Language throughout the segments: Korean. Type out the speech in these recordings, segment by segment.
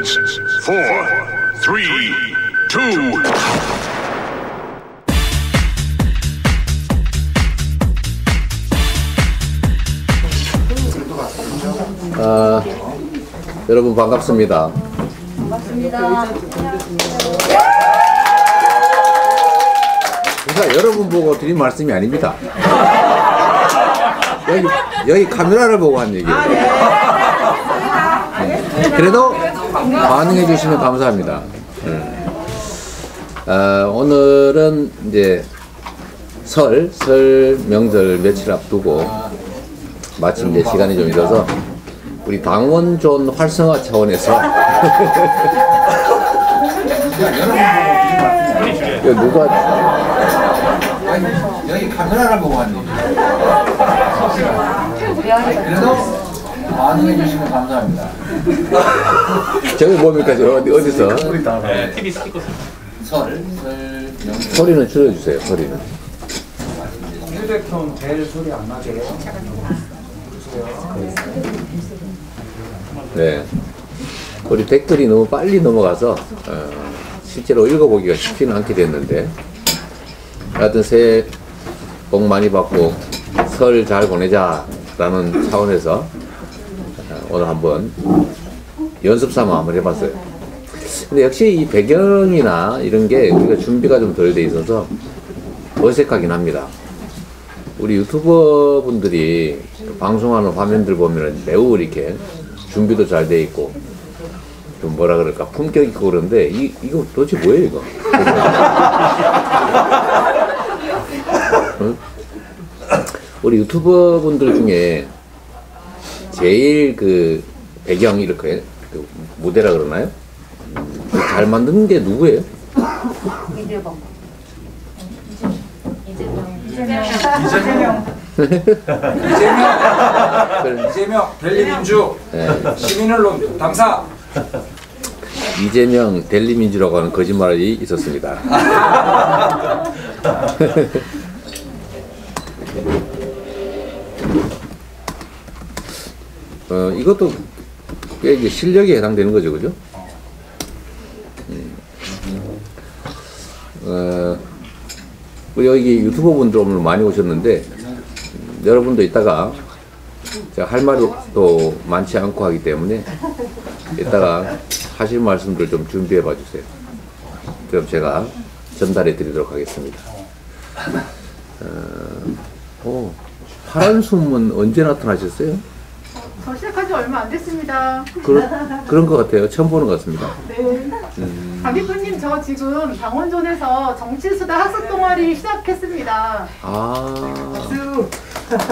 seconds. 4, 3, 2. 여러분 반갑습니다. 반갑습니다. 그러니까 여러분 보고 드린 말씀이 아닙니다. 여기 카메라를 보고 한 얘기예요. 그래도 반응해 주시면 감사합니다. 오늘은 이제 설 명절 며칠 앞두고 마침 이제 시간이 좀 있어서 우리 당원존 활성화 차원에서 누가 여기 카메라를 보고 한 얘기. 그래도 반응해 주시면 감사합니다. 저기 뭡니까? 저 어디서? TV 스티커. 소리는 줄여주세요. 소리는. 휴대폰 벨 소리 안 나게 해요. 네. 우리 댓글이 너무 빨리 넘어가서 실제로 읽어보기가 쉽지는 않게 됐는데, 하여튼 새해 복 많이 받고 설 잘 보내자라는 차원에서 오늘 한번 연습 삼아 한번 해봤어요. 근데 역시 이 배경이나 이런 게 우리가 준비가 좀 덜 돼 있어서 어색하긴 합니다. 우리 유튜버 분들이 방송하는 화면들 보면은 매우 이렇게 준비도 잘 돼 있고 좀 뭐라 그럴까 품격 있고 그런데 이거 도대체 뭐예요 이거? 응? 우리 유튜버 분들 중에 제일 그 배경 이렇게 그 무대라 그러나요? 잘 만드는 게 누구예요? 이재명 델리민주 시민언론 당사. 이재명 델리민주라고 하는 거짓말이 있었습니다. 이것도 꽤 이제 실력에 해당되는 거죠, 그죠? 우리 여기 유튜버 분들 오늘 많이 오셨는데, 여러분도 이따가 제가 할 말이 또 많지 않고 하기 때문에 이따가 하실 말씀들 좀 준비해 봐 주세요. 그럼 제가 전달해 드리도록 하겠습니다. 파란 숨은 언제 나타나셨어요? 저 시작한 지 얼마 안 됐습니다. 그런 것 같아요. 처음 보는 것 같습니다. 네. 박 대표님, 저 지금 당원존에서 정치수다 학습 동아리 시작했습니다.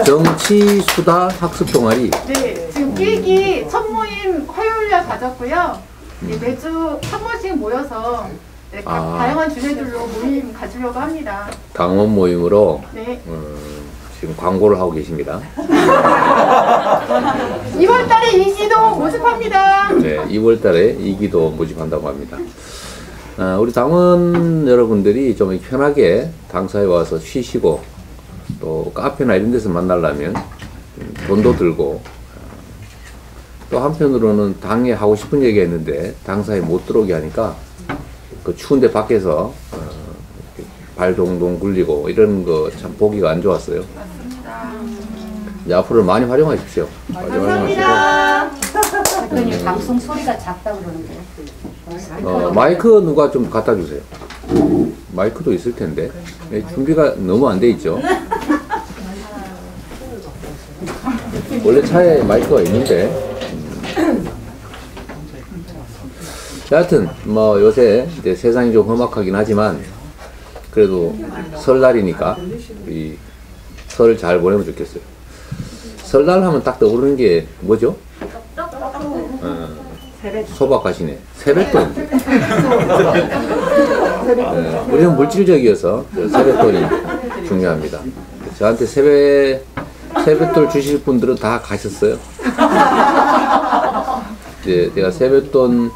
정치수다 학습 동아리. 네, 지금 일기 첫 모임 화요일날 가졌고요. 매주 한 번씩 모여서 다양한 주제들로 모임 가지려고 합니다. 당원 모임으로 네. 지금 광고를 하고 계십니다. 2월달에 이기도 모집합니다. 네, 2월달에 2기도 모집한다고 합니다. 우리 당원 여러분들이 좀 편하게 당사에 와서 쉬시고 또 카페나 이런 데서 만나려면 돈도 들고 또 한편으로는 당에 하고 싶은 얘기가 있는데 당사에 못 들어오게 하니까 그 추운데 밖에서 발 동동 굴리고 이런 거 참 보기가 안 좋았어요. 맞습니다. 이제 앞으로 많이 활용하십시오. 감사합니다. 대표님 방송 소리가 작다 그러는데. 마이크 누가 좀 갖다 주세요. 마이크도 있을 텐데 준비가 너무 안 돼 있죠. 원래 차에 마이크가 있는데. 여하튼 뭐 요새 이제 세상이 좀 험악하긴 하지만 그래도 설날이니까 이 설 잘 보내면 좋겠어요. 설날 하면 딱 떠오르는 게 뭐죠? 소박하시네. 세뱃돈. 우리는 물질적이어서 세뱃돈이 중요합니다. 저한테 세뱃돈 주실 분들은 다 가셨어요. 이제 제가 세뱃돈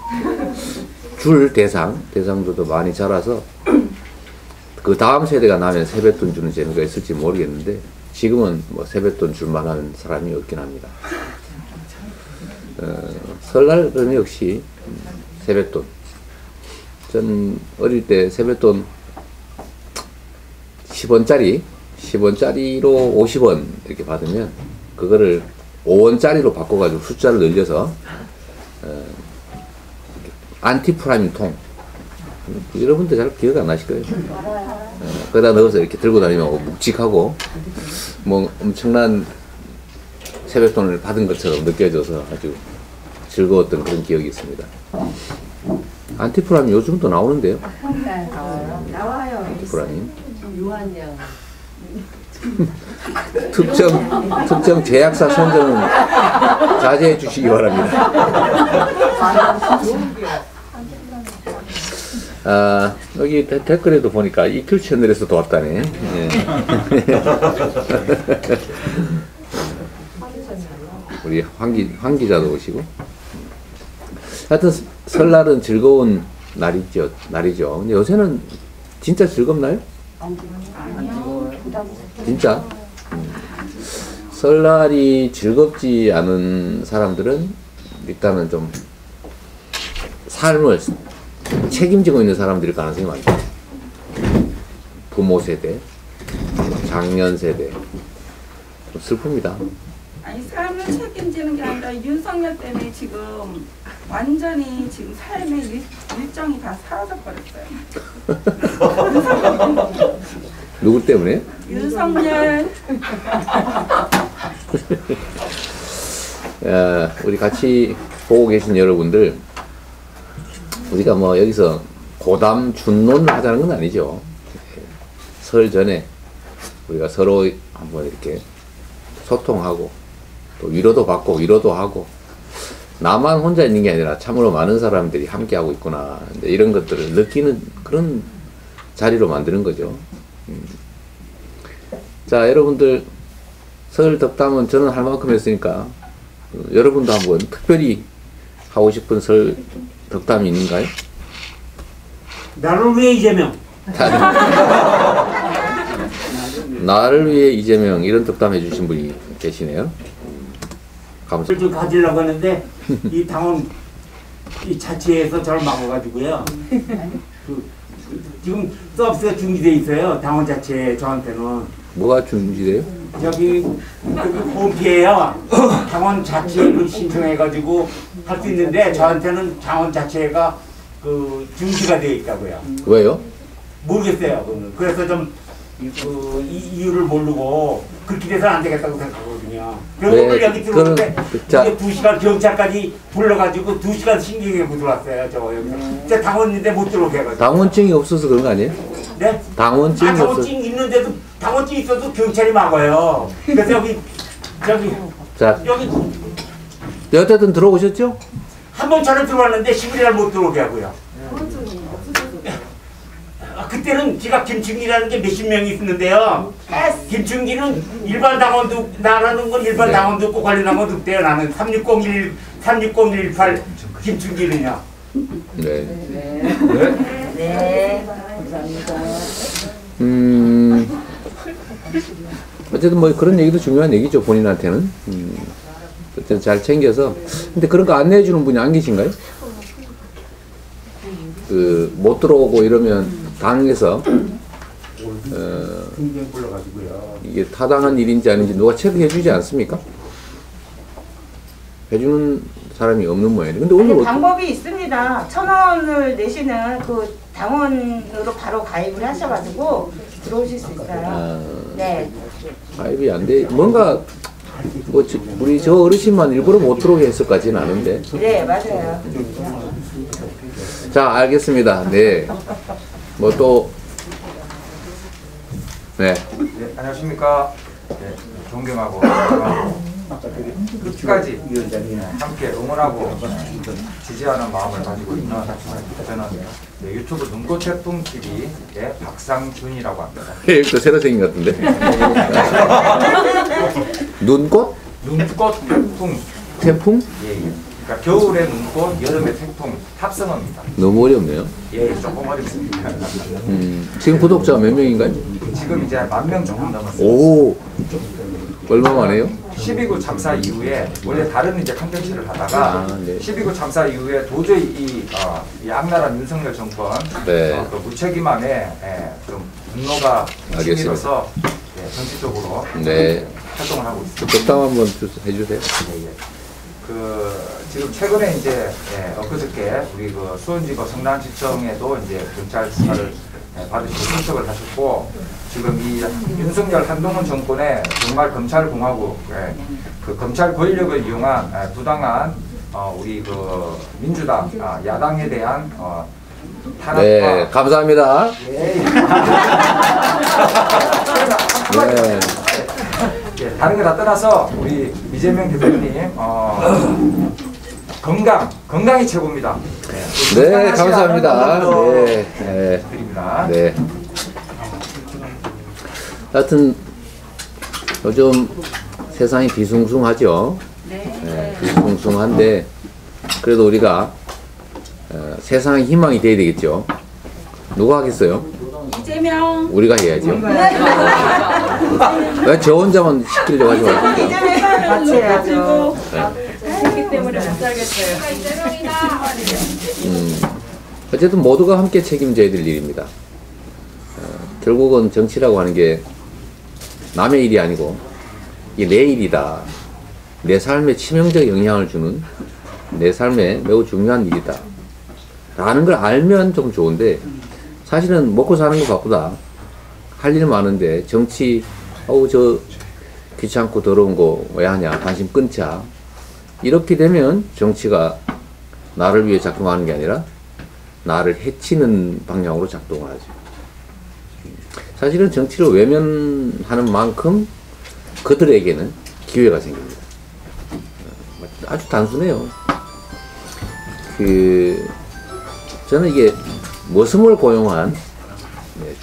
줄 대상도 많이 자라서 그 다음 세대가 나면 세뱃돈 주는 재미가 있을지 모르겠는데 지금은 뭐 세뱃돈 줄 만한 사람이 없긴 합니다. 설날은 역시 세뱃돈. 전 어릴 때 세뱃돈 10원짜리로 50원 이렇게 받으면 그거를 5원짜리로 바꿔가지고 숫자를 늘려서 안티프라임 통. 여러분들 잘 기억 안 나실 거예요. 거기다 넣어서 이렇게 들고 다니면 묵직하고 뭐 엄청난 세뱃돈을 받은 것처럼 느껴져서 아주 즐거웠던 그런 기억이 있습니다. 안티프라임 요즘도 나오는데요. 나와요. 안티프라임. 유한량. 특정 제약사 선정은 자제해 주시기 바랍니다. 아, 여기 댓글에도 보니까 EQ 채널에서도 왔다네. 예. 우리 황 기자도 오시고. 하여튼 설날은 즐거운 날이죠. 근데 요새는 진짜 즐겁나요? 진짜? 설날이 즐겁지 않은 사람들은 일단은 좀 삶을 책임지고 있는 사람들일 가능성이 많죠. 부모 세대, 장년 세대. 좀 슬픕니다. 아니 삶을 책임지는 게 아니라 윤석열 때문에 지금 완전히 지금 삶의 일정이 다 사라져 버렸어요. 누구 때문에? 윤석열. 우리 같이 보고 계신 여러분들, 우리가 뭐 여기서 고담 준론을 하자는 건 아니죠. 설 전에 우리가 서로 한번 이렇게 소통하고 또 위로도 받고 위로도 하고, 나만 혼자 있는 게 아니라 참으로 많은 사람들이 함께 하고 있구나, 이런 것들을 느끼는 그런 자리로 만드는 거죠. 자, 여러분들 설 덕담은 저는 할 만큼 했으니까 여러분도 한번 특별히 하고 싶은 설 덕담이 있는가요? 나를 위해 이재명. 나를 위해 이재명, 이런 덕담 해주신 분이 계시네요. 감사합니다. 좀 가지려고 하는데 이 당원 이 자치에서 저를 막아가지고요. 지금 서비스가 중지돼 있어요. 당원 자체에 저한테는. 뭐가 중지돼요? 여기 홈피에요. 당원 자체를 신청해가지고 할 수 있는데 저한테는 당원 자체가 그 중지가 되어 있다고요. 왜요? 모르겠어요. 그거는. 그래서 좀 이유를 모르고 그렇게 돼서는 안 되겠다고 생각하거든요. 그리고 오늘 여기 들어오는데 이게 2시간 경찰까지 불러가지고 2시간 신경하고 들어왔어요. 저 여기서. 진짜 당원인데 못 들어오게 해가지고. 당원증이 없어서 그런 거 아니에요? 네? 당원증이 없어서. 당원증 있는데도 당원증 있어도 경찰이 막아요. 그래서 여기 자, 여기 여태든 들어오셨죠? 한 번 전에 들어왔는데 10일날 못 들어오게 하고요. 그때는 제가 김충기라는 게 몇십 명이 있었는데요. 김충기는 일반 당원도, 나라는 건 일반 당원도 없고 관련 당원도 없대요. 나는 36018 김충기는요. 네. 네. 감사합니다. 어쨌든 뭐 그런 얘기도 중요한 얘기죠, 본인한테는. 어쨌든 잘 챙겨서. 근데 그런 거 안내해 주는 분이 안 계신가요? 못 들어오고 이러면 당에서 이게 타당한 일인지 아닌지 누가 체크해 주지 않습니까? 해주는 사람이 없는 모양이에요. 근데 오늘 방법이 있습니다. 1,000원을 내시는 그 당원으로 바로 가입을 하셔가지고 들어오실 수 있어요. 네. 가입이 안 돼. 뭔가 뭐 우리 저 어르신만 일부러 못 들어오게 했을까지는 않은데. 네, 맞아요. 자, 알겠습니다. 네. 뭐 또, 네. 네, 안녕하십니까. 네, 존경하고 끝까지 함께 응원하고 지지하는 마음을 가지고 있는 저는 유튜브 눈꽃 태풍 TV의 박상준이라고 합니다. 예, 또 새로 생긴 것 같은데. 눈꽃? 눈꽃 태풍. 태풍? 예, 예. 그러니까 겨울에 눈꽃, 여름에 태풍 탑승어입니다. 너무 어렵네요. 예, 조금 어렵습니다. 지금 구독자 몇 명인가요? 지금 이제 10,000명 조금 넘었습니다. 오, 얼마 만에요? 12구 참사 이후에 원래 다른 이제 컨텐츠를 하다가 네. 12구 참사 이후에 도저히 이 악랄한 윤석열 정권 네. 그 무책임함에 좀 분노가 알겠습니다. 생겨서 정치적으로 네. 활동을 하고 있습니다. 적당 한번 해주세요. 예, 예. 지금 최근에 이제 엊그저께 우리 그 수원지법 성남지청에도 이제 경찰 수사를 받으시고 출석을 하셨고, 지금 이 윤석열 한동훈 정권의 정말 검찰공화국 그 검찰 권력을 이용한 부당한 우리 그 민주당 야당에 대한 탄압과 네, 감사합니다. 네. 예, 다른 거 다 떠나서 우리 이재명 대표님 건강이 최고입니다. 네, 감사합니다. 네, 네, 드립니다. 네. 하여튼 요즘 세상이 뒤숭숭하죠. 네, 뒤숭숭한데 그래도 우리가 세상에 희망이 돼야 되겠죠. 누가 하겠어요? 이재명. 우리가 해야죠. 왜 저 혼자만 시키려고 하지 말고. 같이 해야죠. 그렇기 때문에 못 살겠어요. 어쨌든 모두가 함께 책임져야 될 일입니다. 결국은 정치라고 하는 게 남의 일이 아니고 이게 내 일이다. 내 삶에 치명적 영향을 주는 내 삶에 매우 중요한 일이다. 라는 걸 알면 좀 좋은데 사실은 먹고 사는 거 바쁘다. 할 일 많은데 정치 저 귀찮고 더러운 거 왜 하냐. 관심 끊자. 이렇게 되면 정치가 나를 위해 작동하는 게 아니라 나를 해치는 방향으로 작동을 하죠. 사실은 정치를 외면하는 만큼 그들에게는 기회가 생깁니다. 아주 단순해요. 저는 이게 머슴을 고용한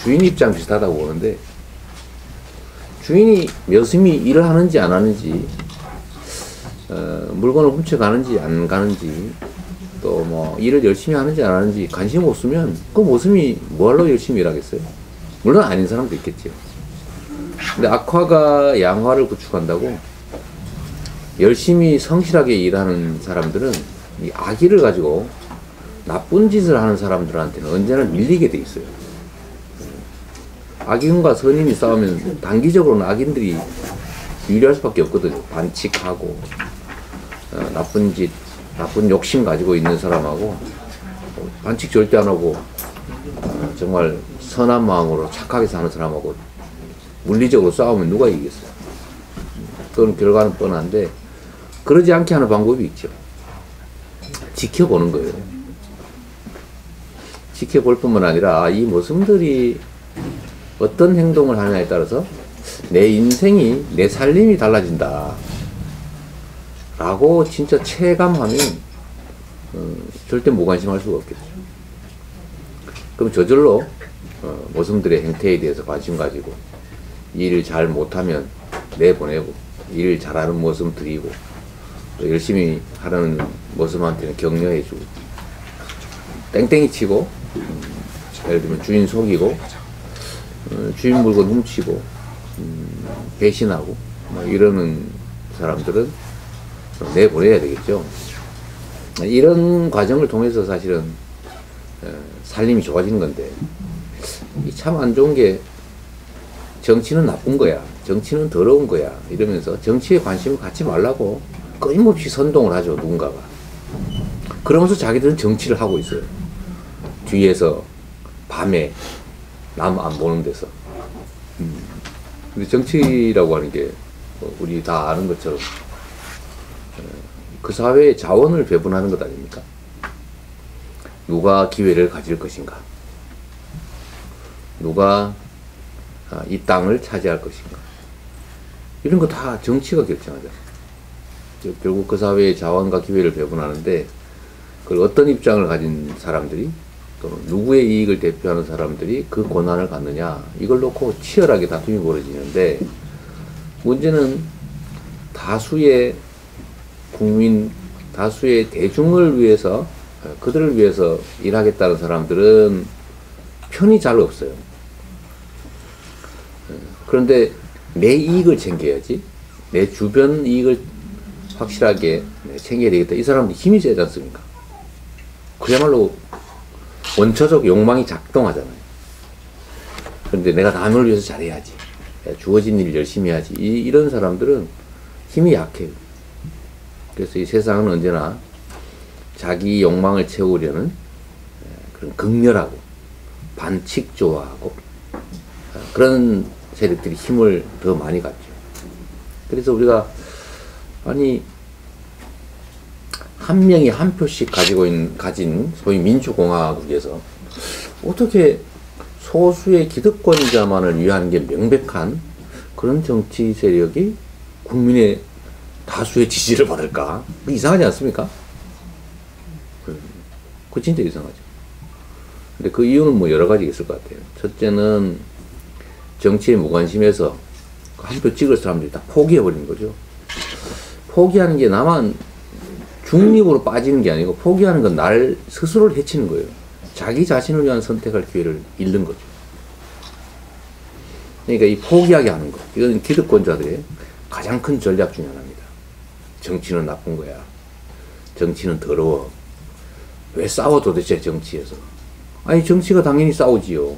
주인 입장 비슷하다고 보는데, 주인이 머슴이 일을 하는지 안 하는지, 물건을 훔쳐가는지 안 가는지, 또 뭐 일을 열심히 하는지 안 하는지 관심 없으면 그 머슴이 뭐하러 열심히 일하겠어요? 물론 아닌 사람도 있겠죠. 근데 악화가 양화를 구축한다고 열심히 성실하게 일하는 사람들은 이 악의를 가지고 나쁜 짓을 하는 사람들한테는 언제나 밀리게 돼 있어요. 악인과 선인이 싸우면 단기적으로는 악인들이 유리할 수밖에 없거든요. 반칙하고 나쁜 짓, 나쁜 욕심 가지고 있는 사람하고 반칙 절대 안 하고 정말 선한 마음으로 착하게 사는 사람하고 물리적으로 싸우면 누가 이기겠어요? 그건 결과는 뻔한데 그러지 않게 하는 방법이 있죠. 지켜보는 거예요. 지켜볼 뿐만 아니라 이 머슴들이 어떤 행동을 하느냐에 따라서 내 인생이, 내 살림이 달라진다 라고 진짜 체감하면 절대 무관심할 수가 없겠죠. 그럼 저절로 머슴들의 행태에 대해서 관심 가지고 일을 잘 못하면 내보내고, 일 잘하는 머슴 드리고, 또 열심히 하는 머슴한테는 격려해주고, 땡땡이 치고, 예를 들면 주인 속이고, 주인 물건 훔치고, 배신하고, 뭐 이러는 사람들은 내보내야 되겠죠. 이런 과정을 통해서 사실은 살림이 좋아지는 건데, 참 안 좋은 게 정치는 나쁜 거야, 정치는 더러운 거야 이러면서 정치에 관심을 갖지 말라고 끊임없이 선동을 하죠, 누군가가. 그러면서 자기들은 정치를 하고 있어요. 뒤에서 밤에 남 안 보는 데서. 근데 정치라고 하는 게 우리 다 아는 것처럼 그 사회의 자원을 배분하는 것 아닙니까? 누가 기회를 가질 것인가? 누가 이 땅을 차지할 것인가? 이런 거 다 정치가 결정하잖아요. 결국 그 사회의 자원과 기회를 배분하는데 그걸 어떤 입장을 가진 사람들이, 또는 누구의 이익을 대표하는 사람들이 그 권한을 갖느냐, 이걸 놓고 치열하게 다툼이 벌어지는데, 문제는 다수의 국민, 다수의 대중을 위해서, 그들을 위해서 일하겠다는 사람들은 편이 잘 없어요. 그런데 내 이익을 챙겨야지, 내 주변 이익을 확실하게 챙겨야 되겠다. 이 사람들이 힘이 세지 않습니까? 그야말로 원초적 욕망이 작동하잖아요. 그런데 내가 남을 위해서 잘해야지. 주어진 일 열심히 해야지. 이런 사람들은 힘이 약해요. 그래서 이 세상은 언제나 자기 욕망을 채우려는 그런 극렬하고 반칙 좋아하고 그런 세력들이 힘을 더 많이 갖죠. 그래서 우리가 아니 한 명이 한 표씩 가진 소위 민주공화국에서 어떻게 소수의 기득권자만을 위한 게 명백한 그런 정치 세력이 국민의 다수의 지지를 받을까? 이상하지 않습니까? 그거 진짜 이상하죠. 근데 그 이유는 뭐 여러 가지 있을 것 같아요. 첫째는 정치에 무관심해서 한 표 찍을 사람들이 다 포기해버리는 거죠. 포기하는 게 나만 중립으로 빠지는 게 아니고 포기하는 건 날 스스로를 해치는 거예요. 자기 자신을 위한 선택할 기회를 잃는 거죠. 그러니까 이 포기하게 하는 것, 이건 기득권자들의 가장 큰 전략 중에 하나입니다. 정치는 나쁜 거야. 정치는 더러워. 왜 싸워 도대체 정치에서? 아니 정치가 당연히 싸우지요.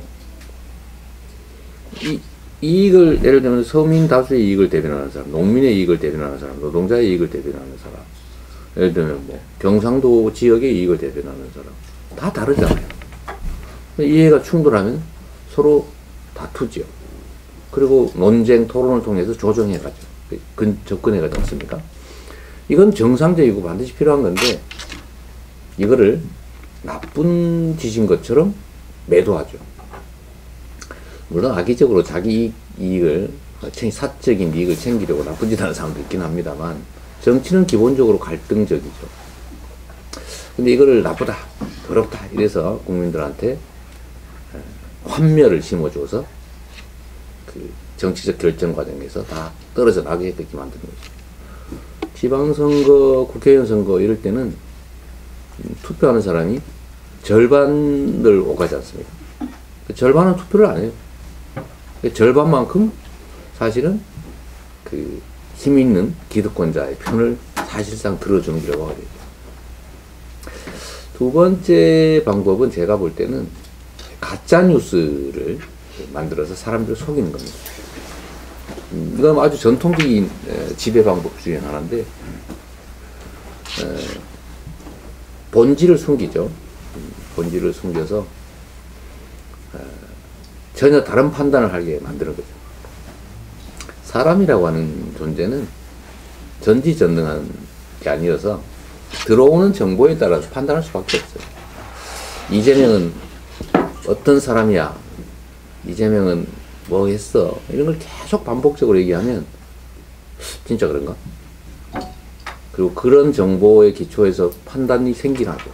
이익을 예를 들면 서민 다수의 이익을 대변하는 사람, 농민의 이익을 대변하는 사람, 노동자의 이익을 대변하는 사람, 예를 들면 뭐 경상도 지역의 이익을 대변하는 사람 다 다르잖아요. 이해가 충돌하면 서로 다투죠. 그리고 논쟁, 토론을 통해서 조정해가죠. 접근해가지 않습니까? 이건 정상적이고 반드시 필요한 건데 이거를 나쁜 짓인 것처럼 매도하죠. 물론 악의적으로 자기 이익을, 사적인 이익을 챙기려고 나쁜 짓 하는 사람도 있긴 합니다만 정치는 기본적으로 갈등적이죠. 근데 이거를 나쁘다, 더럽다 이래서 국민들한테 환멸을 심어줘서 그 정치적 결정 과정에서 다 떨어져 나게끔 만드는 거죠. 지방선거, 국회의원 선거 이럴 때는 투표하는 사람이 절반을 오가지 않습니까? 절반은 투표를 안 해요. 절반만큼 사실은 그 힘 있는 기득권자의 편을 사실상 들어주는 결과가 되죠. 두 번째 방법은 제가 볼 때는 가짜 뉴스를 만들어서 사람들을 속이는 겁니다. 이건 아주 전통적인 지배 방법 중에 하나인데 본질을 숨기죠. 본질을 숨겨서 전혀 다른 판단을 하게 만드는 거죠. 사람이라고 하는 존재는 전지전능한 게 아니어서 들어오는 정보에 따라서 판단할 수밖에 없어요. 이재명은 어떤 사람이야? 이재명은 뭐 했어? 이런 걸 계속 반복적으로 얘기하면 진짜 그런가? 그리고 그런 정보에 기초해서 판단이 생기나고.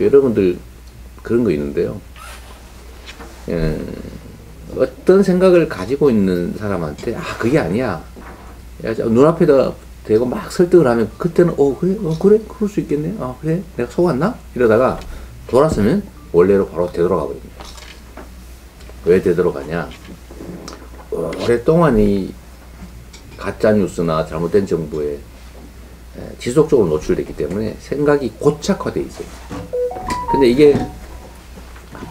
여러분들 그런 거 있는데요. 어떤 생각을 가지고 있는 사람한테 그게 아니야. 야, 눈앞에다 대고 막 설득을 하면 그때는 그래? 그래? 그럴 수 있겠네. 그래? 내가 속았나? 이러다가 돌아서면 원래로 바로 되돌아가 버립니다. 왜 되돌아가냐? 오랫동안 이 가짜뉴스나 잘못된 정보에 지속적으로 노출됐기 때문에 생각이 고착화되어 있어요. 근데 이게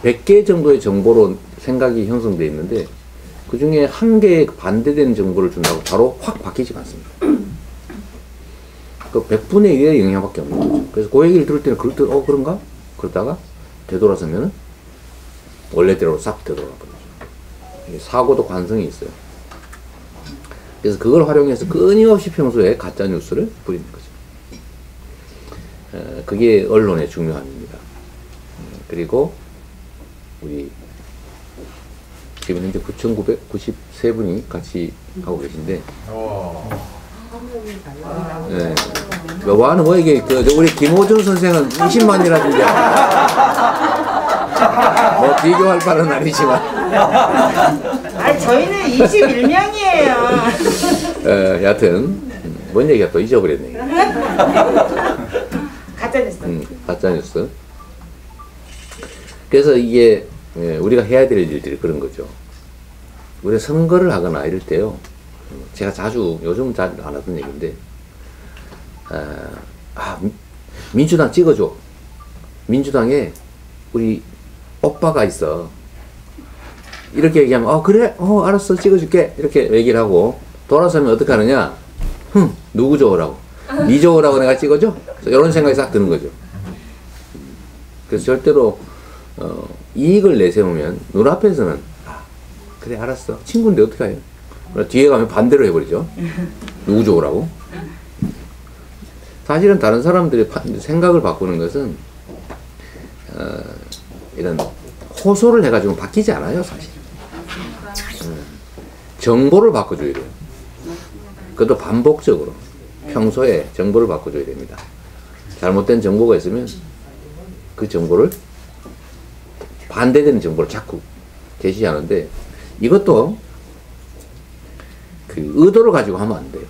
100개 정도의 정보로 생각이 형성되어 있는데 그 중에 한 개의 반대되는 정보를 준다고 바로 확 바뀌지 않습니다. 그 100분의 1의 영향밖에 없는 거죠. 그래서 그 얘기를 들을 때는 그럴 때 그런가? 그러다가 되돌아서면 원래대로 싹 되돌아가 버리죠. 사고도 관성이 있어요. 그래서 그걸 활용해서 끊임없이 평소에 가짜뉴스를 뿌리는 거죠. 그게 언론의 중요함입니다. 그리고 우리 지금 현재 9,993분이 같이 하고 계신데 네. 뭐 이게 우리 김호준 선생은 20만이라든지 뭐 비교할 바는 아니지만 저희는 21명이에요. 여하튼 뭔 얘기가 또 잊어버렸네. 가짜뉴스. 가짜뉴스. 그래서 이게 우리가 해야 될 일들이 그런 거죠. 우리가 선거를 하거나 이럴 때요. 제가 자주 요즘은 잘 안 하던 얘기인데 민주당 찍어줘. 민주당에 우리 오빠가 있어. 이렇게 얘기하면 그래? 알았어 찍어줄게. 이렇게 얘기를 하고 돌아서면 어떻게 하느냐? 누구 좋으라고? 니 좋으라고 내가 찍어줘? 이런 생각이 싹 드는 거죠. 그래서 절대로 이익을 내세우면 눈앞에서는 그래 알았어 친구인데 어떡해요? 뒤에 가면 반대로 해버리죠. 누구 좋으라고? 사실은 다른 사람들의 생각을 바꾸는 것은 이런 호소를 해가지고 바뀌지 않아요 사실. 정보를 바꿔줘야 돼요. 그것도 반복적으로 평소에 정보를 바꿔줘야 됩니다. 잘못된 정보가 있으면 그 정보를 반대되는 정보를 자꾸 제시하는데 이것도 그 의도를 가지고 하면 안 돼요.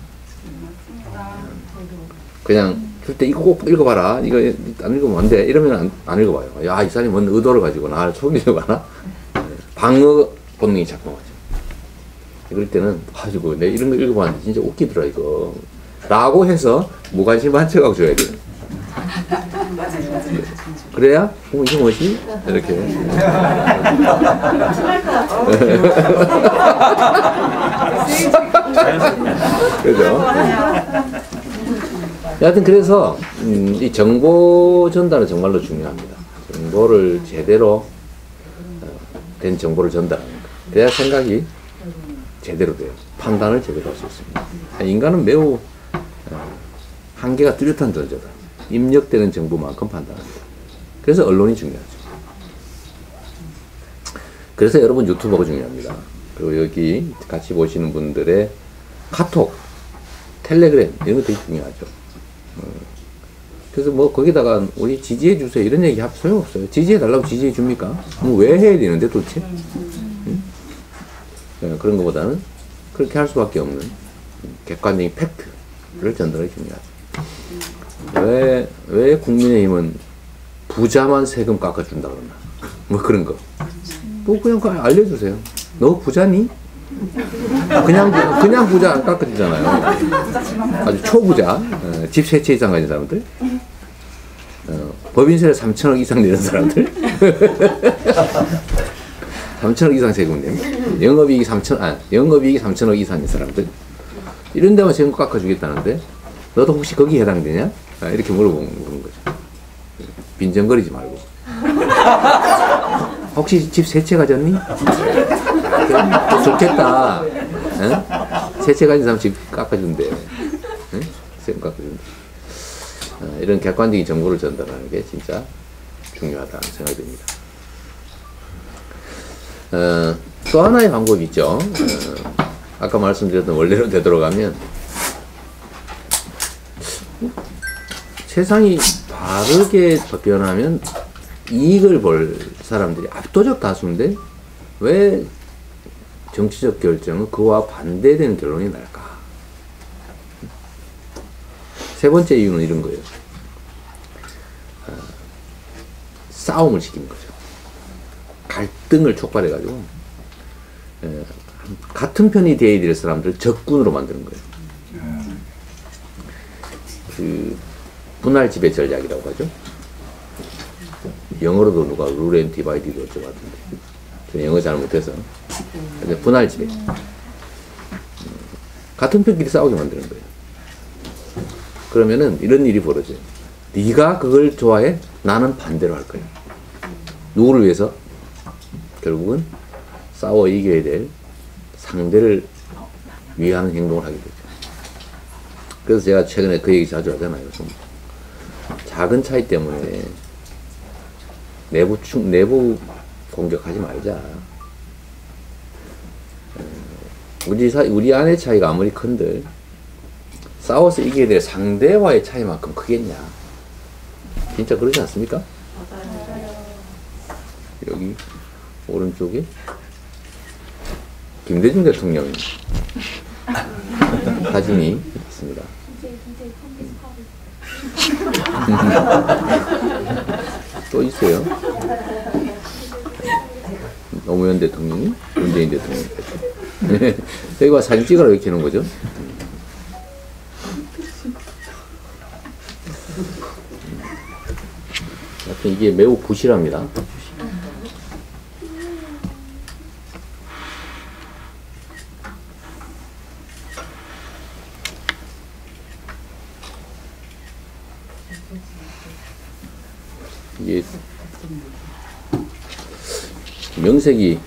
그냥 줄 때 이거 꼭 읽어봐라. 이거 안 읽으면 안 돼. 이러면 안 읽어봐요. 야, 이 사람이 뭔 의도를 가지고 나를 속이려고 하나? 방어 본능이 작동하죠. 그럴 때는 아이고 내가 이런 거 읽어봤는데 진짜 웃기더라 이거 라고 해서 무관심한 척하고 줘야 돼요. 그래야 이게 뭐지? 이렇게 그죠? 여하튼 그래서 이 정보 전달은 정말로 중요합니다. 정보를 제대로 된 정보를 전달하는 거. 그래야 생각이 제대로 돼요. 판단을 제대로 할 수 있습니다. 인간은 매우 한계가 뚜렷한 존재다. 입력되는 정보만큼 판단합니다. 그래서 언론이 중요하죠. 그래서 여러분 유튜버가 중요합니다. 그리고 여기 같이 보시는 분들의 카톡, 텔레그램 이런 거 되게 중요하죠. 그래서 뭐 거기다가 우리 지지해 주세요 이런 얘기 하면 소용없어요. 지지해 달라고 지지해 줍니까? 왜 해야 되는데 도대체? 그런 것보다는 그렇게 할 수밖에 없는 객관적인 팩트를 전달하기 중요하죠. 왜 국민의힘은 부자만 세금 깎아준다 그러나? 뭐 그런 거. 뭐 그냥 알려주세요. 너 부자니? 그냥 부자 안 깎아주잖아요. 아주 초부자, 집 3채 이상 가진 사람들, 법인세를 3천억 이상 내는 사람들, 3천억 이상 세금 내는, 영업이익이 3천억 이상인 사람들, 이런 데만 세금 깎아주겠다는데, 너도 혹시 거기에 해당되냐? 이렇게 물어보는 거죠. 빈정거리지 말고. 혹시 집 3채 가졌니? 좋겠다. 응? 3채 가진 사람 집 깎아준대. 응? 세금 깎아준대. 이런 객관적인 정보를 전달하는 게 진짜 중요하다는 생각이 듭니다. 또 하나의 방법이 있죠. 아까 말씀드렸던 원래로 되돌아가면 세상이 바르게 변하면 이익을 볼 사람들이 압도적 다수인데 왜 정치적 결정은 그와 반대되는 결론이 날까? 세 번째 이유는 이런 거예요. 싸움을 시키는 거죠. 갈등을 촉발해가지고 같은 편이 되어야 될 사람들을 적군으로 만드는 거예요. 그 분할 지배 전략이라고 하죠. 영어로도 누가 룰 앤 디바이디드 어쩌고 하던데 저는 영어 잘 못해서 분할 지배. 같은 편끼리 싸우게 만드는 거예요. 그러면은 이런 일이 벌어져요. 네가 그걸 좋아해? 나는 반대로 할 거야. 누구를 위해서? 결국은 싸워 이겨야 될 상대를 위하는 행동을 하게 되죠. 그래서 제가 최근에 그 얘기 자주 하잖아요. 작은 차이 때문에 내부 공격하지 말자. 우리 안의 차이가 아무리 큰들 싸워서 이겨야 될 상대와의 차이만큼 크겠냐. 진짜 그러지 않습니까? 여기 오른쪽에 김대중 대통령 사진이 있습니다. 또 있어요. 노무현 대통령이 문재인 대통령까지. 여기 와 사진 찍으라고 이렇게 하는 거죠. 하여튼 이게 매우 부실합니다. 이게 명색이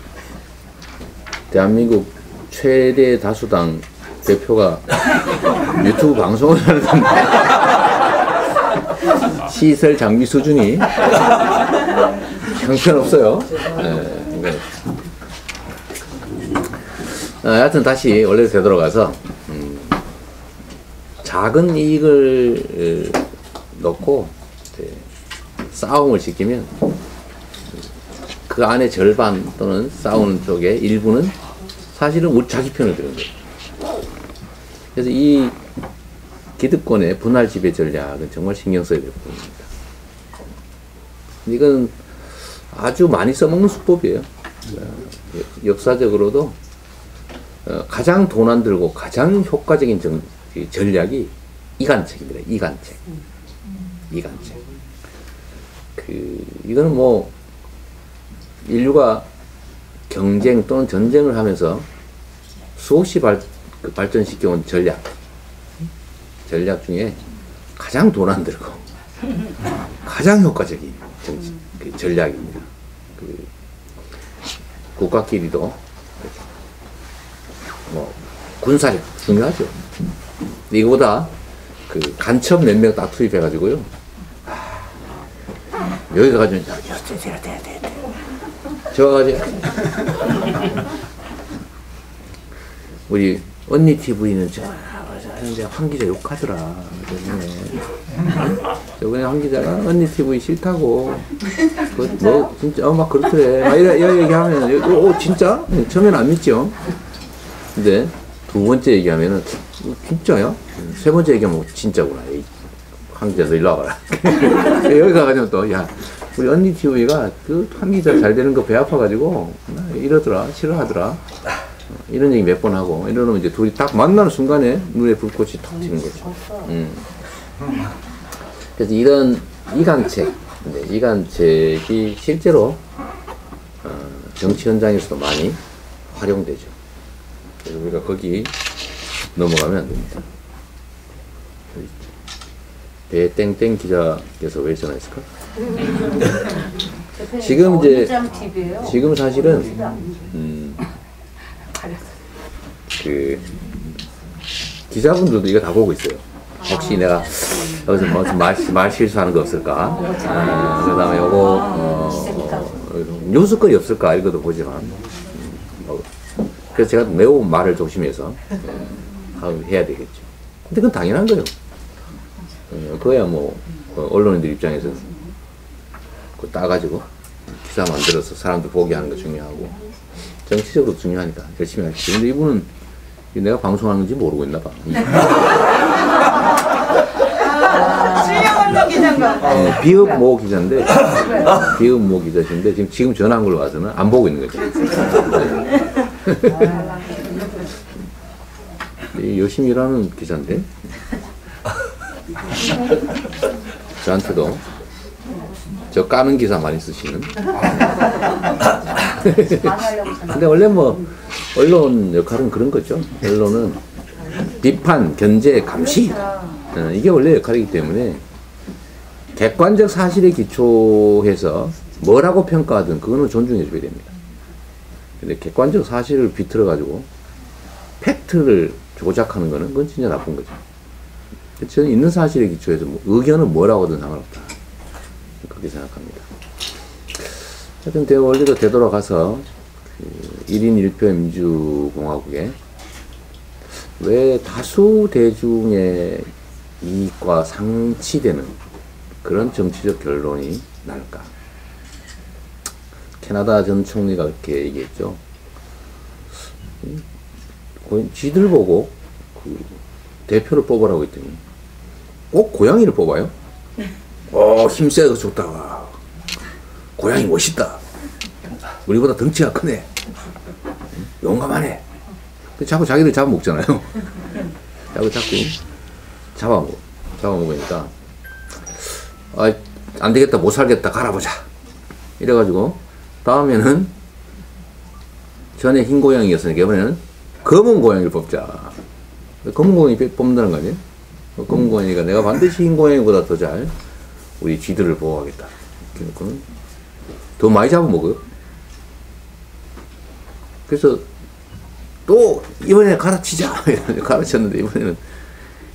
대한민국 최대 다수당 대표가 유튜브 방송을 하는데 시설 장비 수준이 형편없어요. 네. 하여튼 다시 원래로 되돌아가서 작은 이익을 넣고 싸움을 시키면 그 안에 절반 또는 싸우는 쪽에 일부는 사실은 우리 자기 편을 드는 거예요. 그래서 이 기득권의 분할 지배 전략은 정말 신경 써야 될 부분입니다. 이건 아주 많이 써먹는 수법이에요. 역사적으로도 가장 돈 안 들고 가장 효과적인 전략이 이간책입니다. 이간책. 이거는 뭐 인류가 경쟁 또는 전쟁을 하면서 수없이 발전시켜온 전략 중에 가장 돈 안 들고 가장 효과적인 전략입니다. 국가끼리도 뭐 군사력 중요하죠. 이거보다 간첩 몇 명 딱 투입해가지고요. 여기 가가지고 저 가지고 우리 언니 TV는 하는데 황 기자 욕하더라. 저번에 황 기자가 언니 TV 싫다고 뭐 진짜 막 그렇더래. 막 이런 얘기하면 진짜? 처음에는 안 믿죠. 근데 두 번째 얘기하면은 진짜야? 세 번째 얘기하면 진짜구나. 황 기자 너 일로 와봐라. 여기 가가지고 또 야 우리 언니 TV가 황 기자 잘 되는 거 배 아파가지고 이러더라. 싫어하더라. 이런 얘기 몇 번 하고 이러면 이제 둘이 딱 만나는 순간에 눈에 불꽃이 탁 튀는 거죠. 그래서 이런 이간책이 실제로 정치 현장에서도 많이 활용되죠. 그래서 우리가 거기 넘어가면 안 됩니다. 배땡땡 기자께서 왜 전화했을까? 지금 사실은 기자분들도 이거 다 보고 있어요. 혹시 내가 여기서 무슨 말 실수하는 거 없을까? 그 다음에 요거 뉴스거리 없을까? 이것도 보지만 그래서 제가 매우 말을 조심해서 해야 되겠죠. 근데 그건 당연한 거예요. 그거야 뭐 언론인들 입장에서 그거 따가지고 기사 만들어서 사람들 보게 하는 거 중요하고 정치적으로 중요하니까 열심히 하시죠. 근데 이분은 내가 방송하는 건지 모르고 있나 봐. 실력 없는 기자인가? 비읍모 기자인데 비읍모 기자신데 지금 전화한 걸로 봐서는 안 보고 있는 거죠. 열심히 일하는 기자인데 저한테도 저 까는 기사 많이 쓰시는. 근데 원래 뭐 언론 역할은 그런 거죠. 언론은 비판, 견제, 감시 이게 원래 역할이기 때문에 객관적 사실에 기초해서 뭐라고 평가하든 그거는 존중해 줘야 됩니다. 근데 객관적 사실을 비틀어 가지고 팩트를 조작하는 거는 그건 진짜 나쁜 거죠. 저는 있는 사실에 기초해서 의견은 뭐라고든 상관없다. 그렇게 생각합니다. 하여튼 원래도 되돌아가서 1인 1표 민주공화국에 왜 다수 대중의 이익과 상치되는 그런 정치적 결론이 날까? 캐나다 전 총리가 그렇게 얘기했죠. 지들 보고 대표를 뽑으라고 했더니 꼭 고양이를 뽑아요. 힘세서 좋다. 고양이 멋있다. 우리보다 덩치가 크네. 용감하네. 자꾸 자기들 잡아먹잖아요. 자꾸 잡아먹으니까 아, 안 되겠다, 못 살겠다, 갈아보자. 이래가지고 다음에는 전에 흰 고양이였으니까 이번에는 검은 고양이를 뽑자. 검은 고양이 뽑는다는 거 아니에요? 검은 고양이가 내가 반드시 흰 고양이보다 더 잘 우리 쥐들을 보호하겠다. 그러니까 더 많이 잡아먹어요. 그래서 또 이번에 갈아치자. 갈아쳤는데 이번에는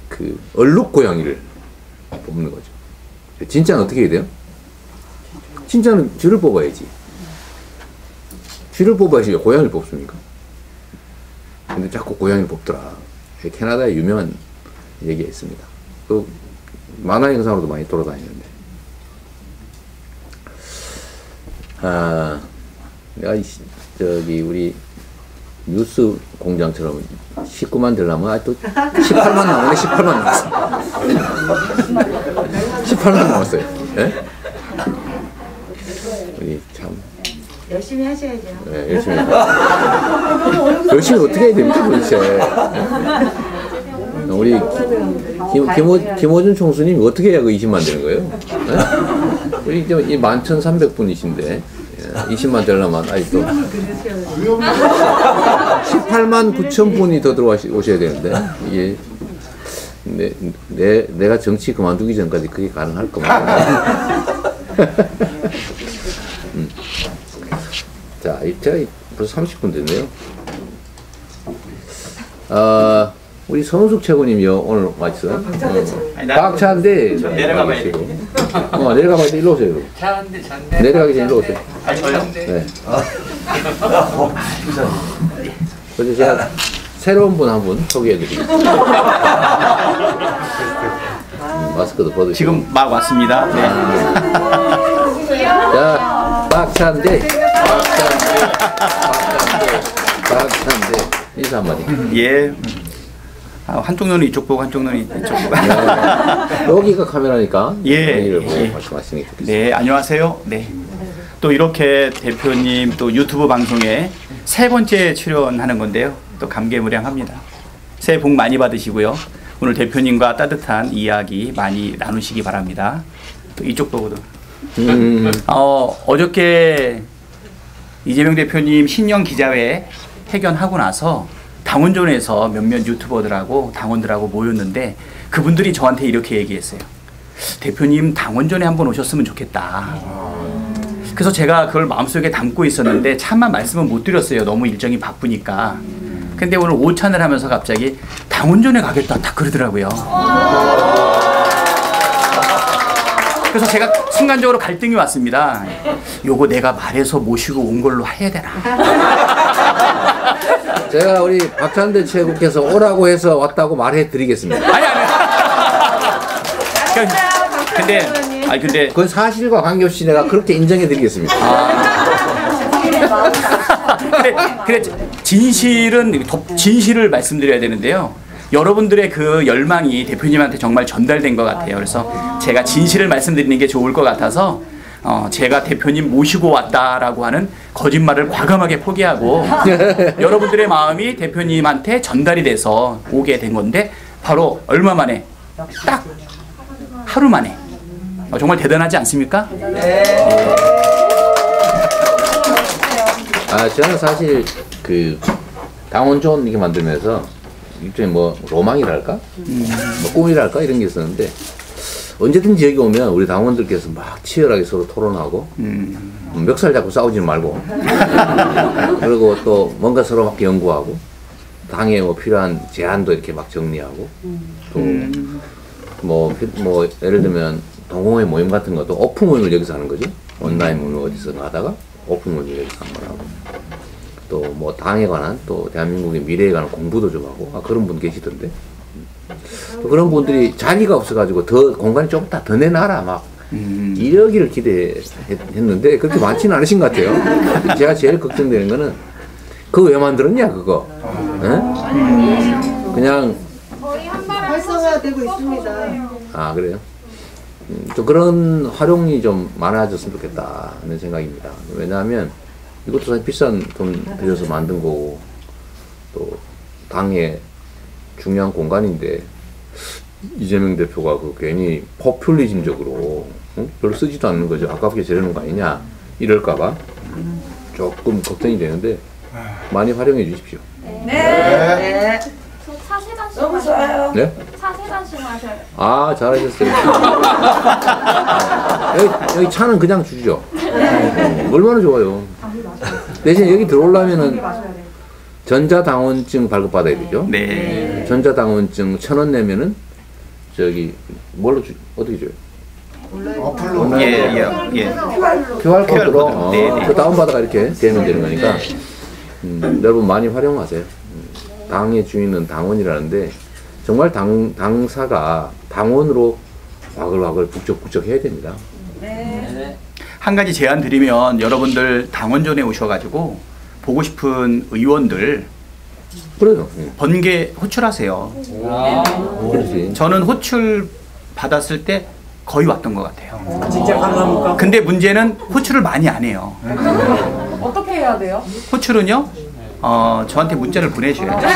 그 얼룩 고양이를 뽑는 거죠. 진짜는 어떻게 해야 돼요? 진짜는 쥐를 뽑아야지. 쥐를 뽑아야지 왜 고양이를 뽑습니까? 근데 자꾸 고양이를 뽑더라. 캐나다에 유명한 얘기가 있습니다. 그 만화 영상으로도 많이 돌아다니는데, 아, 내가 저기 우리 뉴스 공장처럼 19만 되려면 아직도 18만 남았네. 18만 남았어. 18만 남았어요. 예? 우리 참 열심히 하셔야죠. 네, 열심히. 열심히 어떻게 해야 됩니까, 도대체? 우리 김호준 총수님이 어떻게 해야 그 20만 되는 거예요? 네? 우리 이제 11,300분이신데 20만 되려면 아직도 18만 9천 분이 더 들어오셔야 되는데 이게 내가 정치 그만두기 전까지 그게 가능할 겁니다. 자, 제가 벌써 30분 됐네요. 우리 성숙 최고님이요, 오늘 왔어. 박차인데. 내려가 봐야 돼. 내려가 봐야 돼. 일로 오세요. 내려가기 전에 일로 오세요. 저요? 네. 그래서 제가 새로운 분 한 분 소개해 드리겠습니다. 마스크도 벗으시고. 지금 막 왔습니다. 네. 자, 박찬대. 인사 한마디. 예. 한쪽 눈은 이쪽 보고 한쪽 눈은 이쪽 보고. 네. 여기가 카메라니까. 예. 보고 말씀하시는 게 좋겠습니다. 네, 안녕하세요. 네. 또 이렇게 대표님 또 유튜브 방송에 세 번째 출연하는 건데요. 또 감개무량합니다. 새해 복 많이 받으시고요. 오늘 대표님과 따뜻한 이야기 많이 나누시기 바랍니다. 또 이쪽 보고도. 어저께 이재명 대표님 신년 기자회 회견하고 나서 당원존에서 몇몇 유튜버들하고 당원들하고 모였는데 그분들이 저한테 이렇게 얘기했어요. 대표님 당원존에 한번 오셨으면 좋겠다. 그래서 제가 그걸 마음속에 담고 있었는데 차마 말씀은 못 드렸어요. 너무 일정이 바쁘니까. 근데 오늘 오찬을 하면서 갑자기 당원존에 가겠다 딱 그러더라고요. 그래서 제가 순간적으로 갈등이 왔습니다. 요거 내가 말해서 모시고 온 걸로 해야 되나? 제가 우리 박찬대 최고께서 오라고 해서 왔다고 말해 드리겠습니다. 아니. 근데 그건 사실과 관계없이 내가 그렇게 인정해 드리겠습니다. 그래 진실을 말씀드려야 되는데요. 여러분들의 그 열망이 대표님한테 정말 전달된 것 같아요. 그래서 제가 진실을 말씀드리는 게 좋을 것 같아서 제가 대표님 모시고 왔다라고 하는 거짓말을 과감하게 포기하고 여러분들의 마음이 대표님한테 전달이 돼서 오게 된 건데 바로 얼마 만에 딱 하루 만에 정말 대단하지 않습니까? 저는 사실 그 당원존 이렇게 만들면서 일종의 뭐 로망이랄까, 뭐 꿈이랄까 이런 게 있었는데 언제든지 여기 오면 우리 당원들께서 막 치열하게 서로 토론하고 멱살 잡고 싸우지 말고 그리고 또 뭔가 서로 막 연구하고 당에 뭐 필요한 제안도 이렇게 막 정리하고 또 뭐 예를 들면 동호회 모임 같은 것도 오픈 모임을 여기서 하는 거죠. 온라인 모임을 어디서 하다가 오픈 모임을 여기서 한번 하고 또 뭐 당에 관한 또 대한민국의 미래에 관한 공부도 좀 하고 그런 분 계시던데 또 그런 분들이 자리가 없어가지고 더 공간이 좁다 더 내놔라 막 이러기를 기대했는데 그렇게 많지는 않으신 것 같아요. 제가 제일 걱정되는 거는 그거 왜 만들었냐 그거 그냥 활성화되고 있습니다. 그래요? 또 그런 활용이 좀 많아졌으면 좋겠다 하는 생각입니다. 왜냐하면 이것도 사실 비싼 돈 들여서 만든 거고 또 당의 중요한 공간인데 이재명 대표가 그 괜히 포퓰리즘적으로 별로 쓰지도 않는 거죠. 아깝게 저러는 거 아니냐 이럴까봐 조금 걱정이 되는데 많이 활용해 주십시오. 네. 차세단씩 너무 좋아요. 네? 차세단씩 마셔요. 아 잘하셨어요. 여기 차는 그냥 주죠. 얼마나 좋아요. 대신 여기 들어오려면은 전자당원증 발급받아야 되죠. 네. 전자당원증 1,000원 내면은 저기 뭘로 어떻게 줘요? 어플로. 예. QR 코드로 네, 네. 그 다운받아가 이렇게 되면 되는 거니까 여러분 많이 활용하세요. 당의 주인은 당원이라는데 정말 당사가 당원으로 와글와글 북적북적 해야 됩니다. 한 가지 제안 드리면 여러분들 당원전에 오셔가지고 보고 싶은 의원들 그래요. 번개 호출하세요. 그렇지. 저는 호출 받았을 때 거의 왔던 것 같아요. 진짜 가능합니까? 근데 문제는 호출을 많이 안 해요. 어떻게 해야 돼요? 호출은요? 저한테 문자를 보내셔야죠.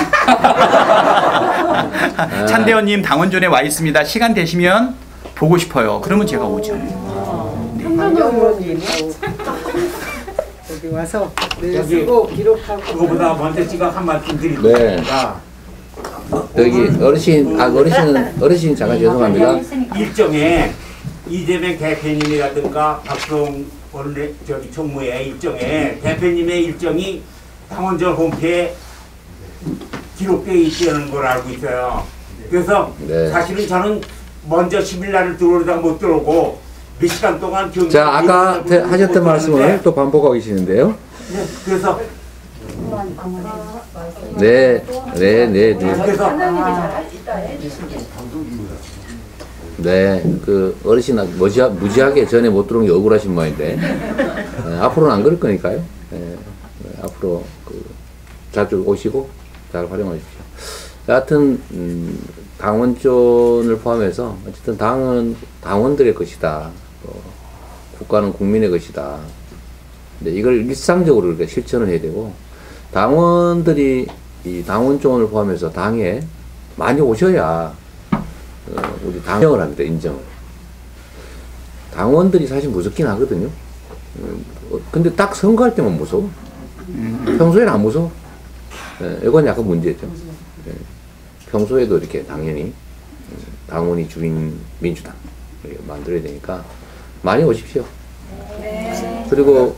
찬대원님 당원전에 와 있습니다. 시간 되시면 보고 싶어요. 그러면 제가 오죠. 의원님 여기 와서 쓰고 기록하고. 그거보다 먼저 제가 한 말씀 드릴 네. 테니까 여기 어르신 잠깐 죄송합니다. 일정에 이재명 대표님이라든가 박수홍 원내 저기 총무의 일정에 대표님의 일정이 당원전 홈페이지에 기록되어 있다는 걸 알고 있어요. 그래서 네. 사실은 저는 먼저 10일 날을 들어오다가 못 들어오고 몇 시간 동안 경기. 자 아까 하셨던 말씀을 또 반복하고 계시는데요. 네, 그래서 네. 그래서 네, 그 어르신 무지하게 전에 못 들어온 게 억울하신 모양인데 앞으로는 안 그럴 거니까요. 앞으로 그 자주 오시고 잘 활용하십시오. 여하튼 당원존을 포함해서 어쨌든 당은 당원들의 것이다. 국가는 국민의 것이다. 근데 이걸 일상적으로 이렇게 실천을 해야 되고 당원들이 이 당원존을 포함해서 당에 많이 오셔야 우리 당정을 합니다. 인정을. 당원들이 사실 무섭긴 하거든요. 근데 딱 선거할 때만 무서워. 평소에는 안 무서워. 이건 약간 문제죠. 평소에도 이렇게 당연히 당원이 주인 민주당 이렇게 만들어야 되니까 많이 오십시오. 그리고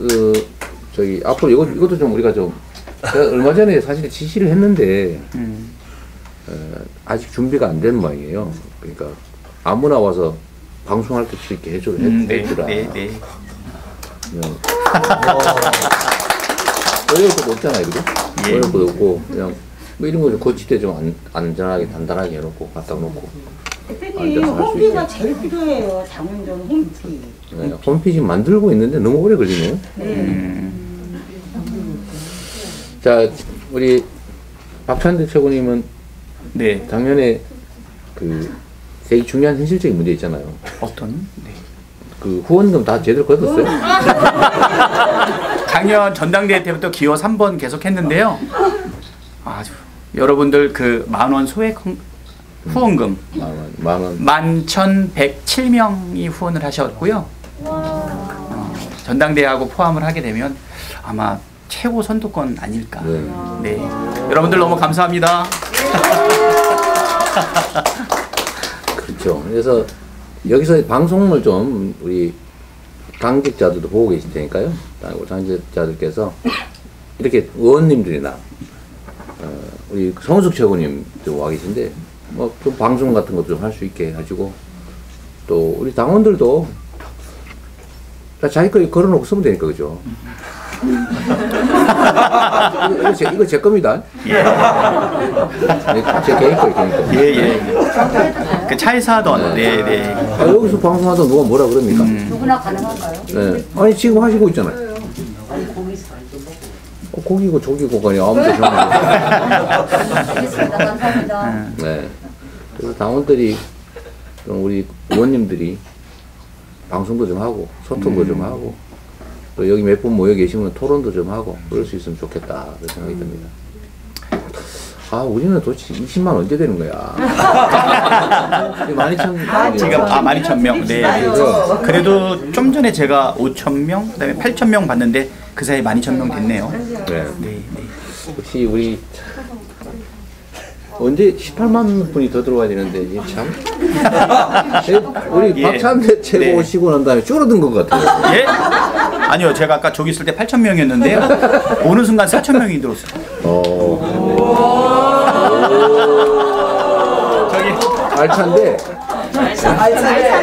저기 앞으로 이것도 좀 우리가 좀 제가 얼마 전에 사실 지시를 했는데 아직 준비가 안 된 모양이에요. 그러니까 아무나 와서 방송할 수 있게 해주라. 네. 어려울 것도 없잖아요, 그죠? 예. 어려울 것도 없고 그냥 뭐 이런 거 거치대 좀 안전하게 단단하게 해놓고 갖다 놓고 대표님 홈페이지가 제일 필요해요. 당원전 홈페이지. 네, 홈페이지 만들고 있는데 너무 오래 걸리네요. 자, 우리 박찬대 최고님은 네. 작년에 그 되게 중요한 현실적인 문제 있잖아요. 어떤? 네. 그 후원금 다 제대로 걷었어요? 작년 전당대회 때부터 기호 3번 계속 했는데요. 아주 여러분들 그 만원 소액 후원금 만원 11,107명이 후원을 하셨고요. 전당대회하고 포함을 하게 되면 아마 최고 선두권 아닐까. 네. 여러분들 너무 감사합니다. 그렇죠. 그래서 여기서 방송을 좀 우리 당직자들도 보고 계실 테니까요. 당직자들께서 이렇게 의원님들이나 우리 성숙 최고님도 와 계신데 뭐 좀 방송 같은 것도 좀 할 수 있게 해가지고 또 우리 당원들도 자기 거 걸어놓고 쓰면 되니까 그죠? 이거 제 겁니다. 예. 제 개인 거 개인 거. 예. 그 차에서 하던. 네. 여기서 방송하던 누가 뭐라 그럽니까? 누구나 가능한가요? 네. 아니 지금 하시고 있잖아요. 고기고 조기고 가니 아무도 알겠습니다. 감사합니다. 네. 그래서 당원들이 우리 의원님들이 방송도 좀 하고 소통도 좀 하고 또 여기 몇 분 모여 계시면 토론도 좀 하고 그럴 수 있으면 좋겠다 그런 생각이 듭니다. 우리는 도대체 20만 언제 되는 거야? 12,000. 지금 12,000명. 네. 그래도 좀 전에 제가 5,000명, 그다음에 8,000명 봤는데 그 사이에 12,000명 됐네요. 네. 네. 혹시 우리 언제 18만 분이 더 들어와야 되는데 이게 참 우리 박찬대 최고 오시고 난 다음에 줄어든 것 같아요. 예? 아니요, 제가 아까 저기 있을 때 8,000명이었는데요. 오는 순간 4,000명이 들어왔어요. 저기 알찬데.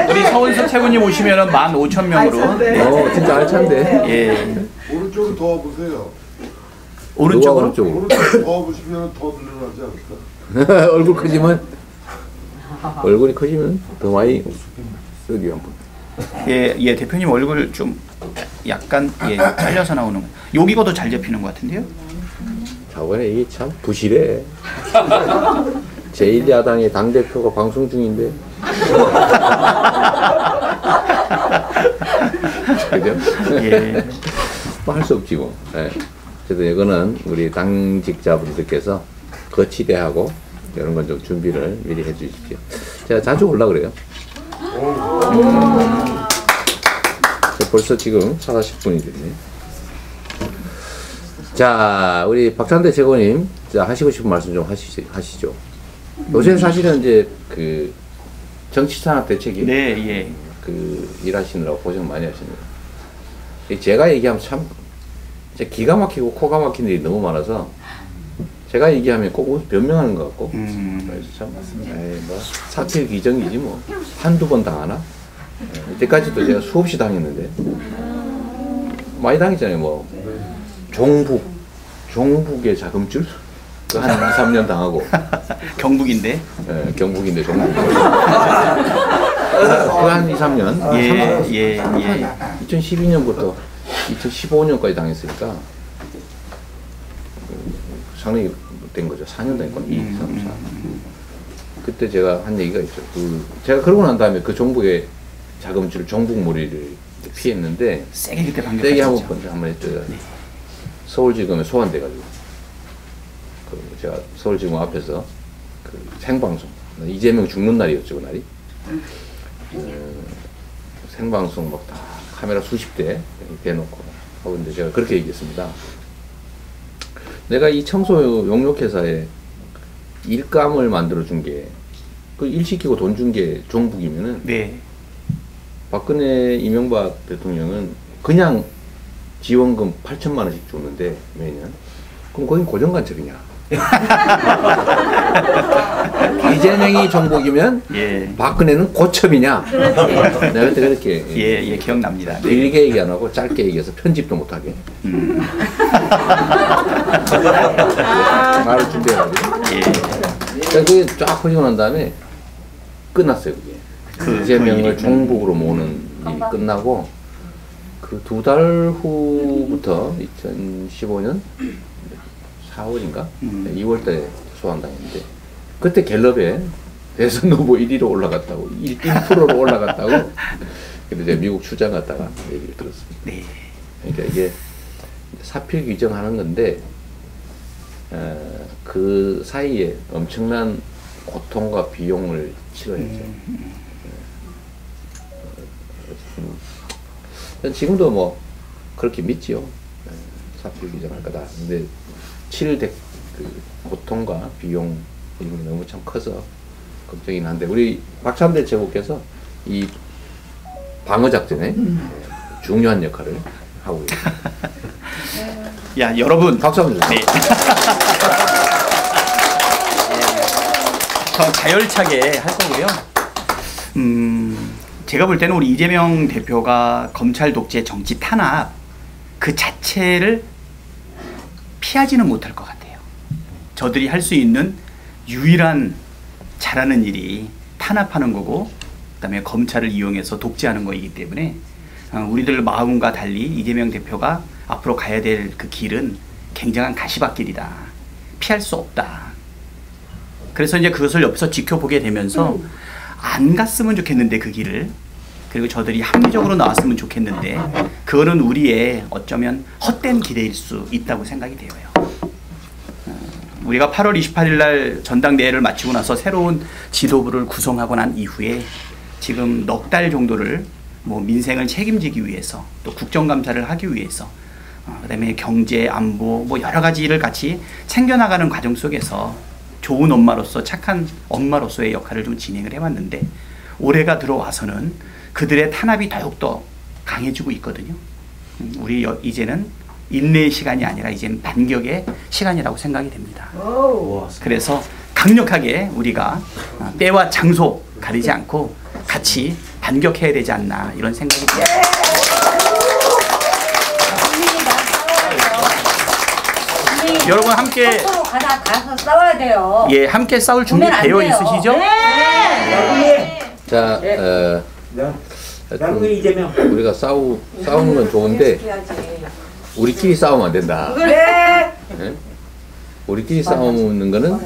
우리 서은석 최고님 오시면은 15,000명으로. 네. 진짜 알찬데. 예. 오른쪽으로 더 와보세요. 오른쪽으로? 오른쪽으로 더 와보시면 더 늘어나지 않을까? 얼굴 크지만 얼굴이 커지면 더 많이 여기 한번. 예, 대표님 얼굴 좀 약간 잘려서 나오는 거. 여기가 더 잘 잡히는 것 같은데요? 저번에 이게 참 부실해. 제1야당의 당대표가 방송 중인데. 그죠? 예. 뭐 할 수 없지 뭐. 예. 그래서 이거는 우리 당직자분들께서 거치대하고 이런 건 좀 준비를 미리 해 주십시오. 제가 자주 올라 그래요. 벌써 지금 40분이 됐네. 자, 우리 박찬대 최고님, 자, 하시고 싶은 말씀 좀 하시죠. 요새 사실은 이제 그 정치산업대책이 일하시느라고 고생 많이 하십니다. 제가 얘기하면 참 기가 막히고 코가 막힌 일이 너무 많아서 제가 얘기하면 꼭 변명하는 것 같고 그래서 참 뭐 사필 기정이지 뭐 한두 번 당하나? 이때까지도 제가 수없이 당했는데 많이 당했잖아요. 뭐 종북의 자금줄 한 2, 3년 당하고 경북인데? 네, 경북인데 종북 한 2, 3년 2012년부터 2015년까지 당했으니까 상당히 된 거죠. 4년 당했거든요. 2, 3, 4. 그때 제가 한 얘기가 있죠. 제가 그러고 난 다음에 그 종북의 자금줄 종북몰이를 피했는데 세게 그때 세게 한번 했죠. 네. 서울지검에 소환돼가지고 제가 서울지검 앞에서 그 생방송 이재명 죽는 날이었죠. 그날이 생방송 막 다 카메라 수십 대 대놓고 하고 있는데 제가 그렇게 얘기했습니다. 내가 이 청소 용역회사에 일감을 만들어준 게, 그 일 시키고 돈 준 게 종북이면은, 박근혜 이명박 대통령은 그냥 지원금 8천만 원씩 줬는데, 매년. 그럼 거긴 고정관철이냐? 이재명이 종북이면 박근혜는 고첩이냐? 내가 그때 그렇게 기억납니다. 길게 얘기 안 하고 짧게 얘기해서 편집도 못하게 말을 준비해가지고 그게 쫙 퍼지고 난 다음에 끝났어요. 그게 이재명을 종북으로 모으는 일이 끝나고 그 2달 후부터 2015년 4월인가? 2월달에 소환당했는데 그때 갤럽에 대선 후보 1위로 올라갔다고 1%로 올라갔다고 근데 제가 미국 출장 갔다가 얘기를 들었습니다. 그러니까 이게 사필 규정하는 건데 그 사이에 엄청난 고통과 비용을 치러야죠. 지금도 뭐 그렇게 믿지요. 사필 규정할 거다. 근데 치를 그 고통과 비용 이건 너무 참 커서 걱정이긴 한데 우리 박찬대 최고께서 이 방어 작전에 중요한 역할을 하고 있습니다. 야, 여러분 박수 한번 주세요. 더 가열차게 할 거고요. 제가 볼 때는 우리 이재명 대표가 검찰 독재, 정치 탄압 그 자체를 피하지는 못할 것 같아요. 저들이 할 수 있는 유일한 잘하는 일이 탄압하는 거고 그다음에 검찰을 이용해서 독재하는 거이기 때문에 우리들 마음과 달리 이재명 대표가 앞으로 가야 될 그 길은 굉장한 가시밭길이다. 피할 수 없다. 그래서 이제 그것을 옆에서 지켜보게 되면서 안 갔으면 좋겠는데 그 길을 그리고 저들이 합리적으로 나왔으면 좋겠는데 그거는 우리의 어쩌면 헛된 기대일 수 있다고 생각이 되어요. 우리가 8월 28일 날 전당대회를 마치고 나서 새로운 지도부를 구성하고 난 이후에 지금 넉 달 정도를 뭐 민생을 책임지기 위해서 또 국정감사를 하기 위해서 그다음에 경제, 안보 뭐 여러 가지 일을 같이 챙겨나가는 과정 속에서 좋은 엄마로서 착한 엄마로서의 역할을 좀 진행을 해왔는데 올해가 들어와서는 그들의 탄압이 더욱더 강해지고 있거든요. 우리 이제는 인내의 시간이 아니라 이제는 반격의 시간이라고 생각이 됩니다. 그래서 강력하게 우리가 때와 장소 가리지 않고 같이 반격해야 되지 않나 이런 생각이 듭니다. 여러분 함께 가서 싸워야 돼요. 예, 함께 싸울 준비 되어 있으시죠? 네. 자, 하여튼 우리가 싸우는 건 좋은데 우리끼리 싸우면 안 된다. 그래. 네? 우리끼리 싸우는 거는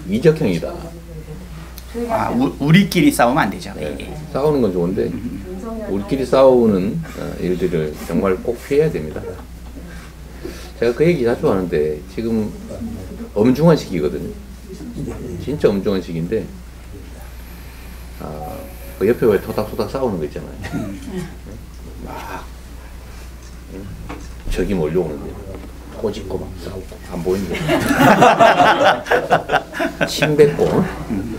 이적형이다. 아, 우리끼리 싸우면 안 되죠. 네. 싸우는 건 좋은데 우리끼리 싸우는 일들을 정말 꼭 피해야 됩니다. 제가 그 얘기 자주 하는데 지금 엄중한 시기거든요. 진짜 엄중한 시기인데 그 옆에 왜 토닥토닥 싸우는 거 있잖아요. 막 적이 몰려오는데 꼬집고 막 싸우고 안 보이는데 침 뱉고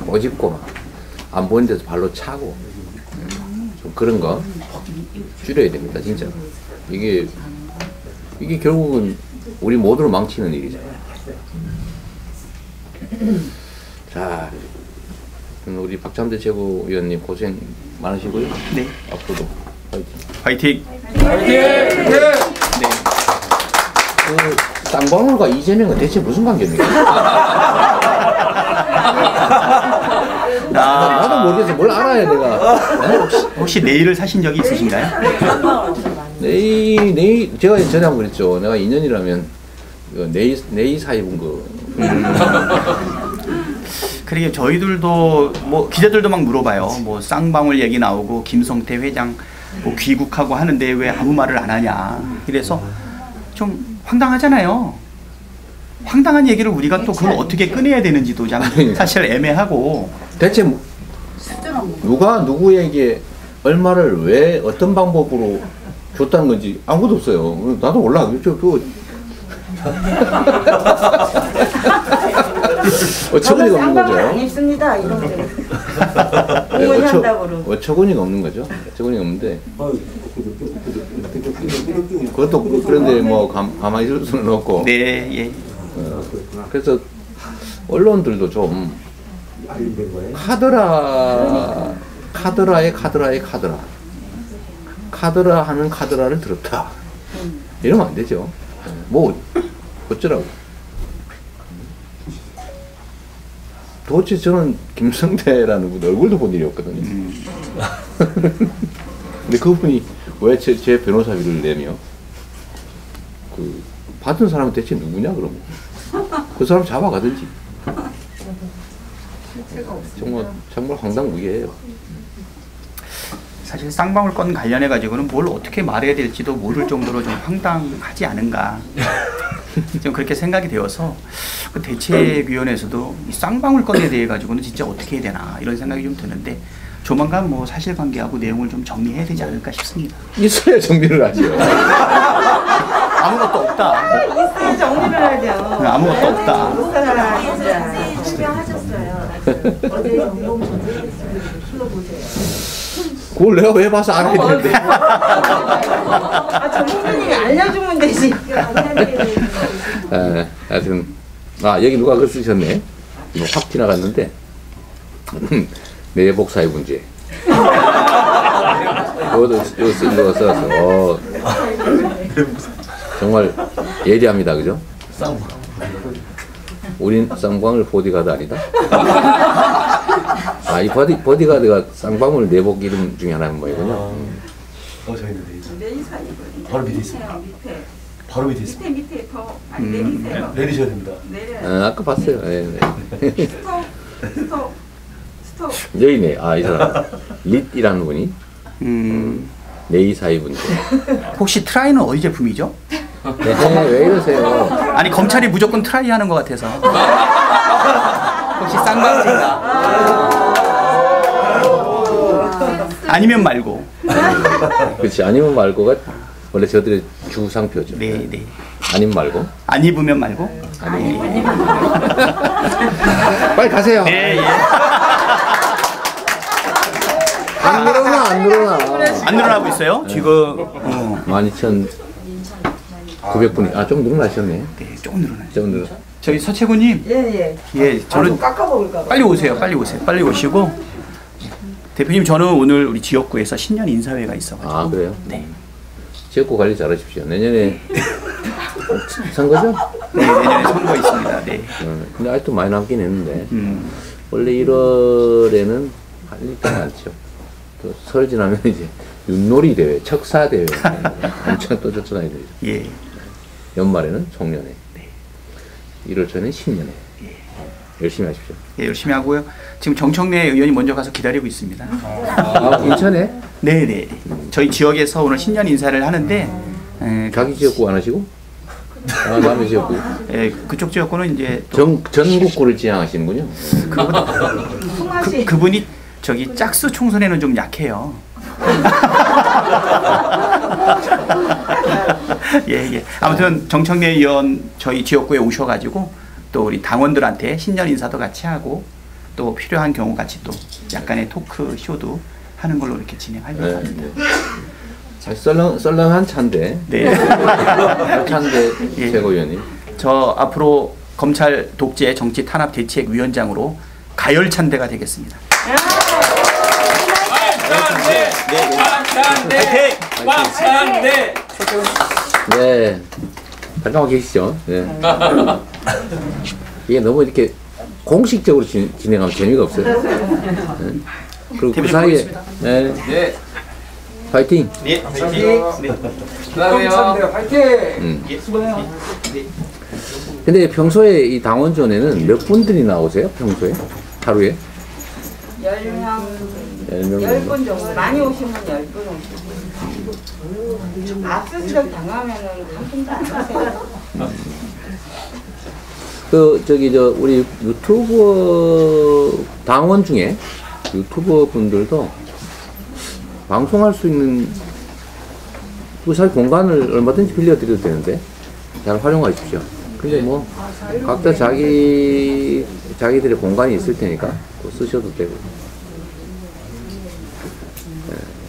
꼬집고 막 안 보이는 데서 발로 차고 좀 그런 거 줄여야 됩니다. 진짜 이게 결국은 우리 모두를 망치는 일이잖아요. 자, 우리 박찬대 최고위원님 고생 많으시고요. 네. 앞으로도 화이팅. 화이팅! 네. 그 쌍방울과 이재명은 대체 무슨 관계입니까? 나도 모르겠어. 뭘 알아야 내가. 혹시 네일을 사신 적이 있으신가요? 네일 제가 전에 한번 그랬죠. 내가 2년이라면 네일 사 입은 거. 그러게 저희들도 뭐 기자들도 막 물어봐요. 뭐 쌍방울 얘기 나오고 김성태 회장 뭐 귀국하고 하는데 왜 아무 말을 안 하냐. 이래서 좀 황당하잖아요. 황당한 얘기를 우리가 또 그걸 어떻게 꺼내야 되는지도 사실 애매하고. 대체 누가 누구에게 얼마를 왜 어떤 방법으로 줬다는 건지 아무것도 없어요. 나도 몰라. 어처구니가 없는 거죠. 안 입습니다. 이런 데. 네, 어처구니가 없는 거죠. 어처구니가 없는데 그것도 그런데 뭐 가만히 있을 수는 없고. 네, 예. 그래서 언론들도 좀 카드라의 카드라 하는 카드라를 들었다. 이러면 안 되죠. 뭐 어쩌라고. 도대체 저는 김성태라는 분 얼굴도 본 일이 없거든요. 근데 그분이 왜 제 변호사비를 내며 그 받은 사람은 대체 누구냐 그러면 그 사람 잡아가든지. 정말 황당무계예요. 사실 쌍방울 건 관련해 가지고는 뭘 어떻게 말해야 될지도 모를 정도로 좀 황당하지 않은가 좀 그렇게 생각이 되어서 그 대책위원회에서도 이 쌍방울 건에 대해 가지고는 진짜 어떻게 해야 되나 이런 생각이 좀 드는데 조만간 뭐 사실관계하고 내용을 좀 정리해야 되지 않을까 싶습니다. 있어야 정리를 하죠. 아무것도 없다. 있어야 정리를 하죠. 아무것도 없다. 못 살아 진짜. 투명하셨어요. 어제 정보 풀어보세요. 그걸 내가 왜 봐서 알아야 되는데. 전문가님이 알려주면 되지. 하여튼 여기 누가 글 쓰셨네. 이거 확 지나갔는데 내복사의 문제. 그것도 써서 정말 예리합니다, 그죠? 우린 쌍방울 보디가드 아니다. 이 보디가드가 쌍방울 내복 이름 중에 하나는 뭐이군요. 저희는 바로 밑에 있습니다. 밑에. 바로 밑에 있습니다. 밑에 더 내리세요. 내리셔야 됩니다. 아까 봤어요. 네. 스톱. 여기네. 이 사람 릿이라는 분이 네이 사이분인데 혹시 트라이는 어디 제품이죠? 네, 왜 이러세요? 아니 검찰이 무조건 트라이하는 것 같아서. 혹시 쌍방진가? 아니면 말고. 그렇지, 아니면 말고가 원래 저들의 주상표죠. 네, 네. 아니면 말고. 안 입으면 말고. 아니. 빨리 가세요. 네, 예. 안 늘어나, 안 늘어나. 안 늘어나고 있어요? 지금 12,900분이. 아, 좀 늘어나셨네. 네, 조금 늘어나요. 좀 늘어. 저희 서채구님. 예. 예, 저는 깎아먹을까 봐. 빨리 오세요. 빨리 오세요. 빨리 오시고. 대표님, 저는 오늘 우리 지역구에서 신년 인사회가 있어가지고. 아, 그래요? 네. 지역구 관리 잘하십시오. 내년에 선거죠? 네, 내년에 선거 있습니다. 네. 근데 아직도 많이 남긴 했는데 원래 1월에는 할 일이 많죠. 또 설 지나면 이제 윷놀이 대회, 척사 대회 엄청 또 쫓아다니야 되죠. 예. 연말에는 총련회, 1월 초에는 신년회. 열심히 하십시오. 예, 열심히 하고요. 지금 정청래 의원이 먼저 가서 기다리고 있습니다. 아, 인천에? 네네. 저희 지역에서 오늘 신년 인사를 하는데 자기 지역구 안 하시고? 아, 남의 지역구? 예, 그쪽 지역구는 이제 전국구를 지향하시는군요. 그분이 저기 짝수 총선에는 좀 약해요. 예. 아무튼 정청래 의원 저희 지역구에 오셔가지고 또 우리 당원들한테 신년 인사도 같이 하고 또 필요한 경우 같이 또 약간의 토크 쇼도 하는 걸로 이렇게 진행하려고 합니다. 썰렁한 차인데. 네. 차인데 예. 최고위원님. 저 앞으로 검찰 독재 정치 탄압 대책 위원장으로 가열찬대가 되겠습니다. 네. 네. 잠깐만 계시죠. 네. 이게 너무 이렇게 공식적으로 진행하면 재미가 없어요. 네. 그리고 그 사이에 네. 파이팅. 네. 파이팅. 그다음에요. 파이팅. 수고해요. 근데 평소에 이 당원전에는 몇 분들이 나오세요? 평소에? 하루에? 10분 정도. 많이 오시면 10분 오시고. 압수수색 당하면은 한 분도 안 하세요. 우리 유튜버 당원 중에 유튜버 분들도 방송할 수 있는 사실 공간을 얼마든지 빌려드려도 되는데 잘 활용하십시오. 근데 뭐 각자 자기들의 공간이 있을 테니까 또 쓰셔도 되고.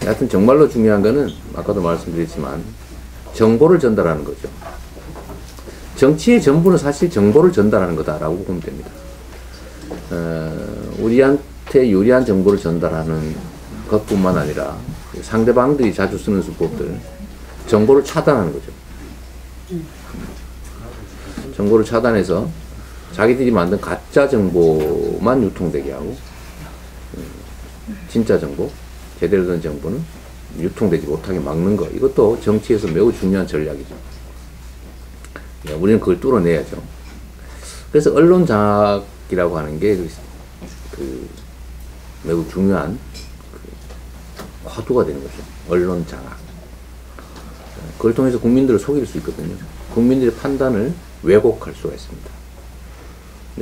하여튼 정말로 중요한 거는 아까도 말씀드렸지만 정보를 전달하는 거죠. 정치의 전부는 사실 정보를 전달하는 거다라고 보면 됩니다. 우리한테 유리한 정보를 전달하는 것뿐만 아니라 상대방들이 자주 쓰는 수법들, 정보를 차단하는 거죠. 정보를 차단해서 자기들이 만든 가짜 정보만 유통되게 하고 진짜 정보, 제대로 된 정보는 유통되지 못하게 막는 거, 이것도 정치에서 매우 중요한 전략이죠. 우리는 그걸 뚫어내야죠. 그래서 언론 장악이라고 하는 게 매우 중요한 화두가 되는 거죠. 언론 장악. 그걸 통해서 국민들을 속일 수 있거든요. 국민들의 판단을 왜곡할 수가 있습니다.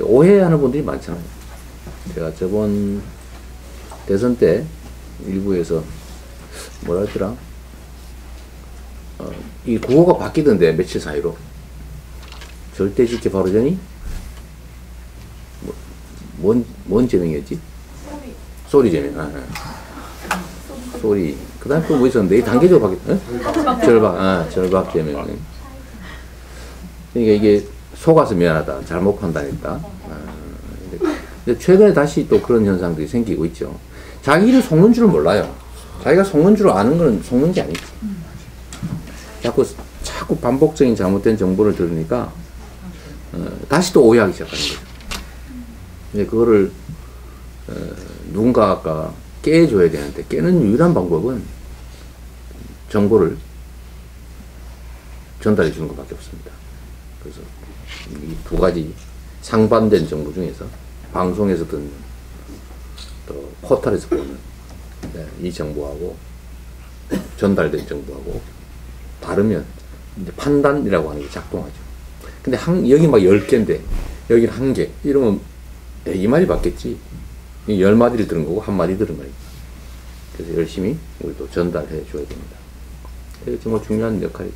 오해하는 분들이 많잖아요. 제가 저번 대선 때 일부에서 뭐라 했더라? 이 구호가 바뀌던데 며칠 사이로. 절대 지켜 바로 전이? 뭔 제명이었지? 소리 제명. 소리. 그 다음에 또 뭐 있었는데, 이 단계적으로 바뀌었다. 절박 제명. 그러니까 이게 속아서 미안하다. 잘못 판단했다. 근데 최근에 다시 또 그런 현상들이 생기고 있죠. 자기를 속는 줄은 몰라요. 자기가 속는 줄 아는 건 속는 게 아니지. 자꾸 반복적인 잘못된 정보를 들으니까 다시 또 오해하기 시작하는 거죠. 근데 그거를 누군가가 깨줘야 되는데, 깨는 유일한 방법은 정보를 전달해 주는 것밖에 없습니다. 그래서 이 두 가지 상반된 정보 중에서 방송에서 듣는, 또 포털에서 보는 이 정보하고 전달된 정보하고 다르면 이제 판단이라고 하는 게 작동하죠. 근데 여기 막 10개인데 여기는 1개 이러면 이 말이 맞겠지. 10마디를 들은 거고 1마디 들은 거예요. 그래서 열심히 우리도 전달해 줘야 됩니다. 이게 정말 중요한 역할이죠.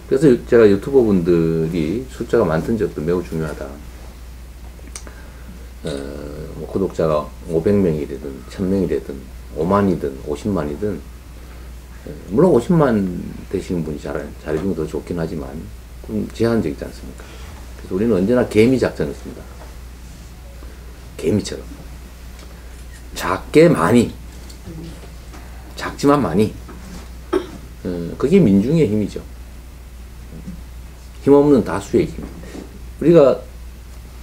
그래서 제가 유튜버 분들이 숫자가 많든 적든 매우 중요하다. 뭐 구독자가 500명이든 1000명이든 5만이든 50만이든 물론 50만 되시는 분이 잘해주면 더 좋긴 하지만 좀 제한적이지 않습니까? 그래서 우리는 언제나 개미 작전을 씁니다. 개미처럼 작게 많이, 작지만 많이. 그게 민중의 힘이죠. 힘없는 다수의 힘. 우리가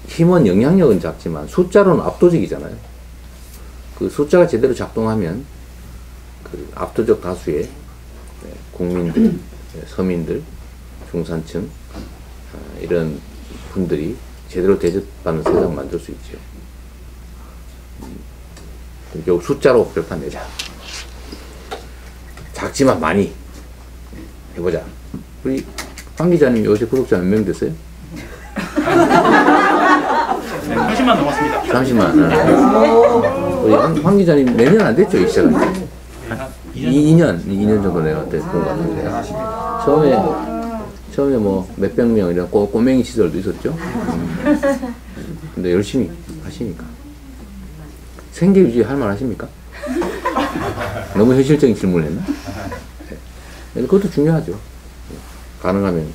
힘은 영향력은 작지만 숫자로는 압도적이잖아요. 그 숫자가 제대로 작동하면 그 압도적 다수의 국민들, 서민들, 중산층 이런 분들이 제대로 대접받는 세상을 만들 수 있죠. 결국 숫자로 결판 내자. 작지만 많이 해보자. 우리 황 기자님 요새 구독자 몇 명 됐어요? 30만 넘었습니다. 30만. 우리 황 기자님 몇 년 안 됐죠, 이 시작한 지? 2년 정도 내가 됐던 것 같은데. 처음에 뭐 몇백 명 이런 꼬맹이 시절도 있었죠. 근데 열심히 하시니까. 생계 유지 할 만 하십니까? 너무 현실적인 질문을 했나? 네. 그것도 중요하죠. 가능하면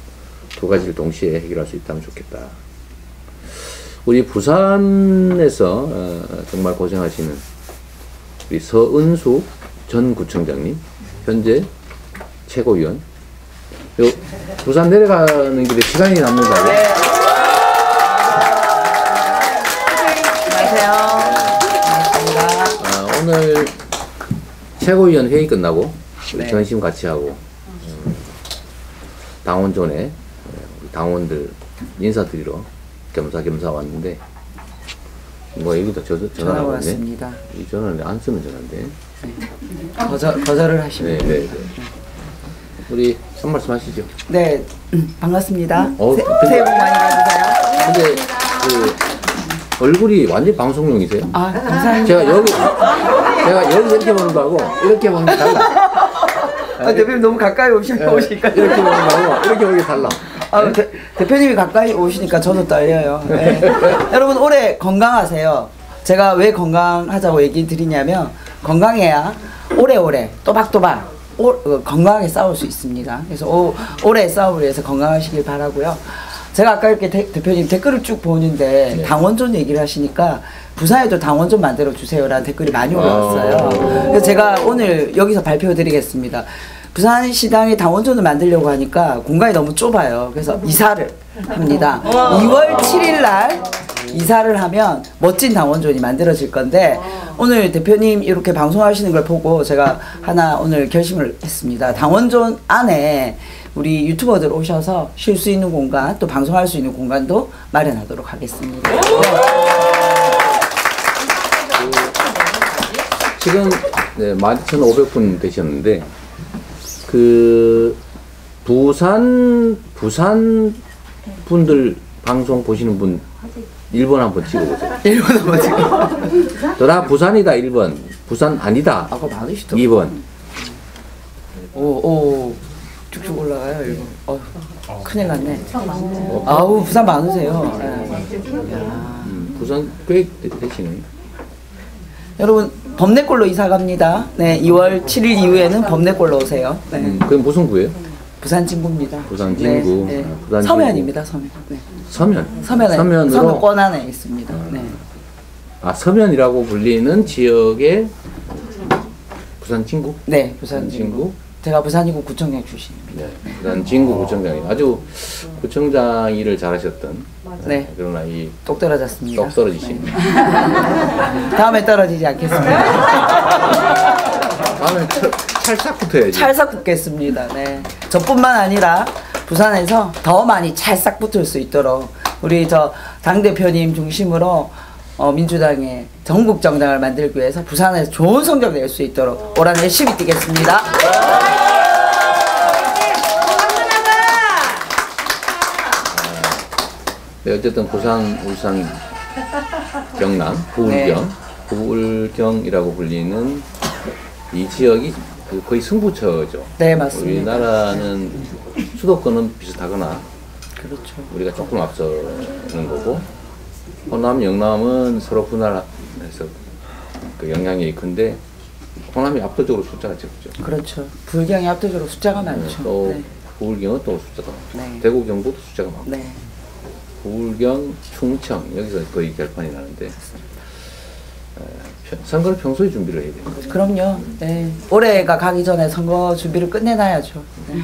두 가지를 동시에 해결할 수 있다면 좋겠다. 우리 부산에서 정말 고생하시는 우리 서은수 전 구청장님, 현재 최고위원. 부산 내려가는 길에 시간이 남는다고. 네. 안녕하세요. 반갑습니다. 오늘 최고위원 회의 끝나고 네. 점심 같이 하고 당원존에 우리 당원들 인사드리러 겸사겸사 왔는데 뭐 여기다 전화가 왔네. 왔습니다. 이 전화는 안 쓰는 전화인데. 네. 거절을 하시면. 네. 우리 한 말씀 하시죠. 네, 반갑습니다. 근데, 새해 복 많이 받으세요. 근데 그 얼굴이 완전 방송용이세요? 아, 감사합니다. 제가 여기 이렇게 보는 거하고 이렇게 보는 게 달라. 대표님 너무 가까이 오시니까 이렇게 보는 거하고 이렇게 보는 게 달라. 대표님이 가까이 오시니까 저도 떨려요. 네. 여러분 올해 건강하세요. 제가 왜 건강하자고 얘기 드리냐면 건강해야 오래오래 또박또박 건강하게 싸울 수 있습니다. 그래서 올해 싸움을 위해서 건강하시길 바라고요. 제가 아까 이렇게 대표님 댓글을 쭉 보는데 네. 당원존 얘기를 하시니까 부산에도 당원존 만들어 주세요라는 댓글이 많이 올라왔어요. 그래서 제가 오늘 여기서 발표 드리겠습니다. 부산시당에 당원존을 만들려고 하니까 공간이 너무 좁아요. 그래서 이사를 합니다. 2월 7일 날 이사를 하면 멋진 당원존이 만들어질 건데 오늘 대표님 이렇게 방송하시는 걸 보고 제가 하나 오늘 결심을 했습니다. 당원존 안에 우리 유튜버들 오셔서 쉴 수 있는 공간 또 방송할 수 있는 공간도 마련하도록 하겠습니다. 지금 네, 12,500분 되셨는데 그 부산 분들 방송 보시는 분 1번 한번 찍어보세요. 1번 한번 찍어. 나 부산이다 1번. 부산 아니다. 아까 많으시더라고요. 2번. 오 쭉쭉 올라가요 이거. 큰일 났네. 아우 부산 많으세요. 부산 꽤 되시네. 여러분 범내골로 이사 갑니다. 네, 2월 7일 이후에는 범내골로 오세요. 네. 그게 무슨 구예요? 부산 진구입니다. 부산 진구. 네, 네. 부산 서면입니다. 서면. 네. 서면으로 서면권 안에 있습니다. 네. 서면이라고 불리는 지역의 부산 진구? 네, 부산 진구. 제가 부산이구 구청장 출신입니다. 네, 부산 진구 구청장이 아주 구청장 일을 잘하셨던. 네. 그러나 똑 떨어졌습니다. 똑 떨어지신. 네. 다음에 떨어지지 않겠습니다. 다음에 찰싹 붙어야지. 찰싹 붙겠습니다. 네. 저뿐만 아니라 부산에서 더 많이 찰싹 붙을 수 있도록 우리 당대표님 중심으로 민주당의 전국 정당을 만들기 위해서 부산에서 좋은 성적 낼 수 있도록 올 한 열심히 뛰겠습니다. 네, 어쨌든 부산, 울산, 경남, 부울경, 부울경이라고 불리는 이 지역이 거의 승부처죠. 네, 맞습니다. 우리나라는 수도권은 비슷하거나 그렇죠. 우리가 조금 앞서는 거고, 호남, 영남은 서로 분할해서 그 영향이 큰데 호남이 압도적으로 숫자가 적죠. 그렇죠. 부울경이 압도적으로 숫자가 많죠. 또 네. 부울경은 또 숫자가 많고, 네. 대구, 경북도 숫자가 많고, 네. 부울경, 충청 여기서 거의 결판이 나는데 선거를 평소에 준비를 해야 돼요. 그럼요. 네. 올해가 가기 전에 선거 준비를 끝내놔야죠. 네.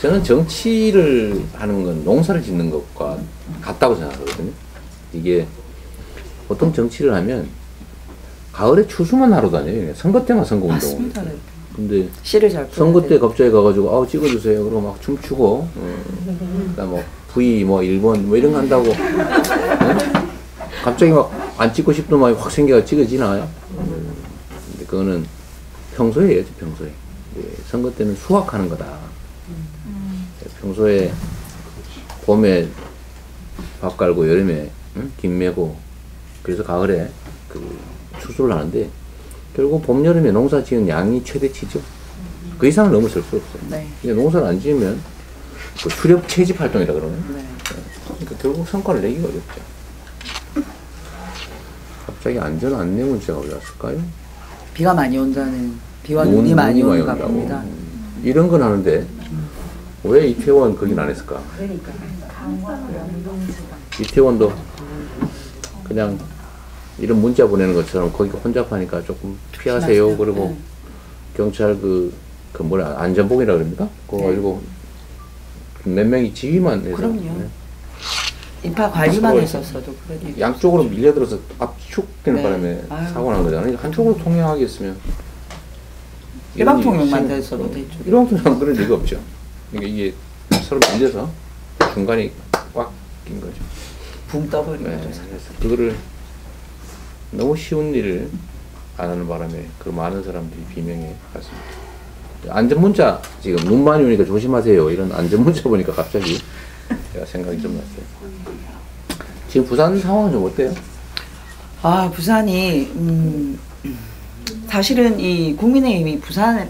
저는 정치를 하는 건 농사를 짓는 것과 같다고 생각하거든요. 이게 보통 정치를 하면 가을에 추수만 하러 다녀요. 선거 때만 선거 운동을. 근데 씨를 잘 선거 때 갑자기 가가지고 아우 찍어주세요. 그러고 막 춤추고, 그다음 뭐 V 뭐 1번 뭐 이런 거 한다고 갑자기 막 안 찍고 싶던 마음이 확 생겨가 찍어지나요? 근데 그거는 평소에 해야지 평소에. 선거 때는 수확하는 거다. 평소에 봄에 밥 갈고 여름에 김 메고 그래서 가을에 그 추수를 하는데 결국 봄 여름에 농사 지은 양이 최대치죠. 그 이상을 넘어설 수 없어요. 네. 농사를 안 지으면 그 수렵 채집 활동이라 그러네. 네. 그러니까 결국 성과를 내기가 어렵죠. 갑자기 안전 안내 문자가 올랐을까요? 비가 많이 온다는 비와 눈이 많이 오는가 봅니다. 이런 건 하는데 왜 이태원 거긴 안 했을까? 그러니까. 이태원도 그냥 이런 문자 보내는 것처럼 거기 혼잡하니까 조금 피하세요. 그리고 경찰 그 뭐라 안전복이라 그럽니까? 그거 가지고 몇 명이 지휘만 해서. 그럼요. 인파 관리만 했었어도 그러니 양쪽으로 밀려들어서 압축되는 바람에 사고 난 거잖아요. 한쪽으로 통행하게 했으면 일방통행만 됐어도 되죠. 일방통행 그런 리가 없죠. 그러니까 이게 서로 밀려서 중간이 꽉 낀 거죠. 붕 떠버린 거죠. 그래서 그거를 너무 쉬운 일을 안 하는 바람에 그 많은 사람들이 비명에 갔습니다. 안전문자 지금 눈 많이 오니까 조심하세요. 이런 안전문자 보니까 갑자기 제가 생각이 좀 났어요. 지금 부산 상황은 좀 어때요? 아, 부산이 사실은 이 국민의힘이 부산을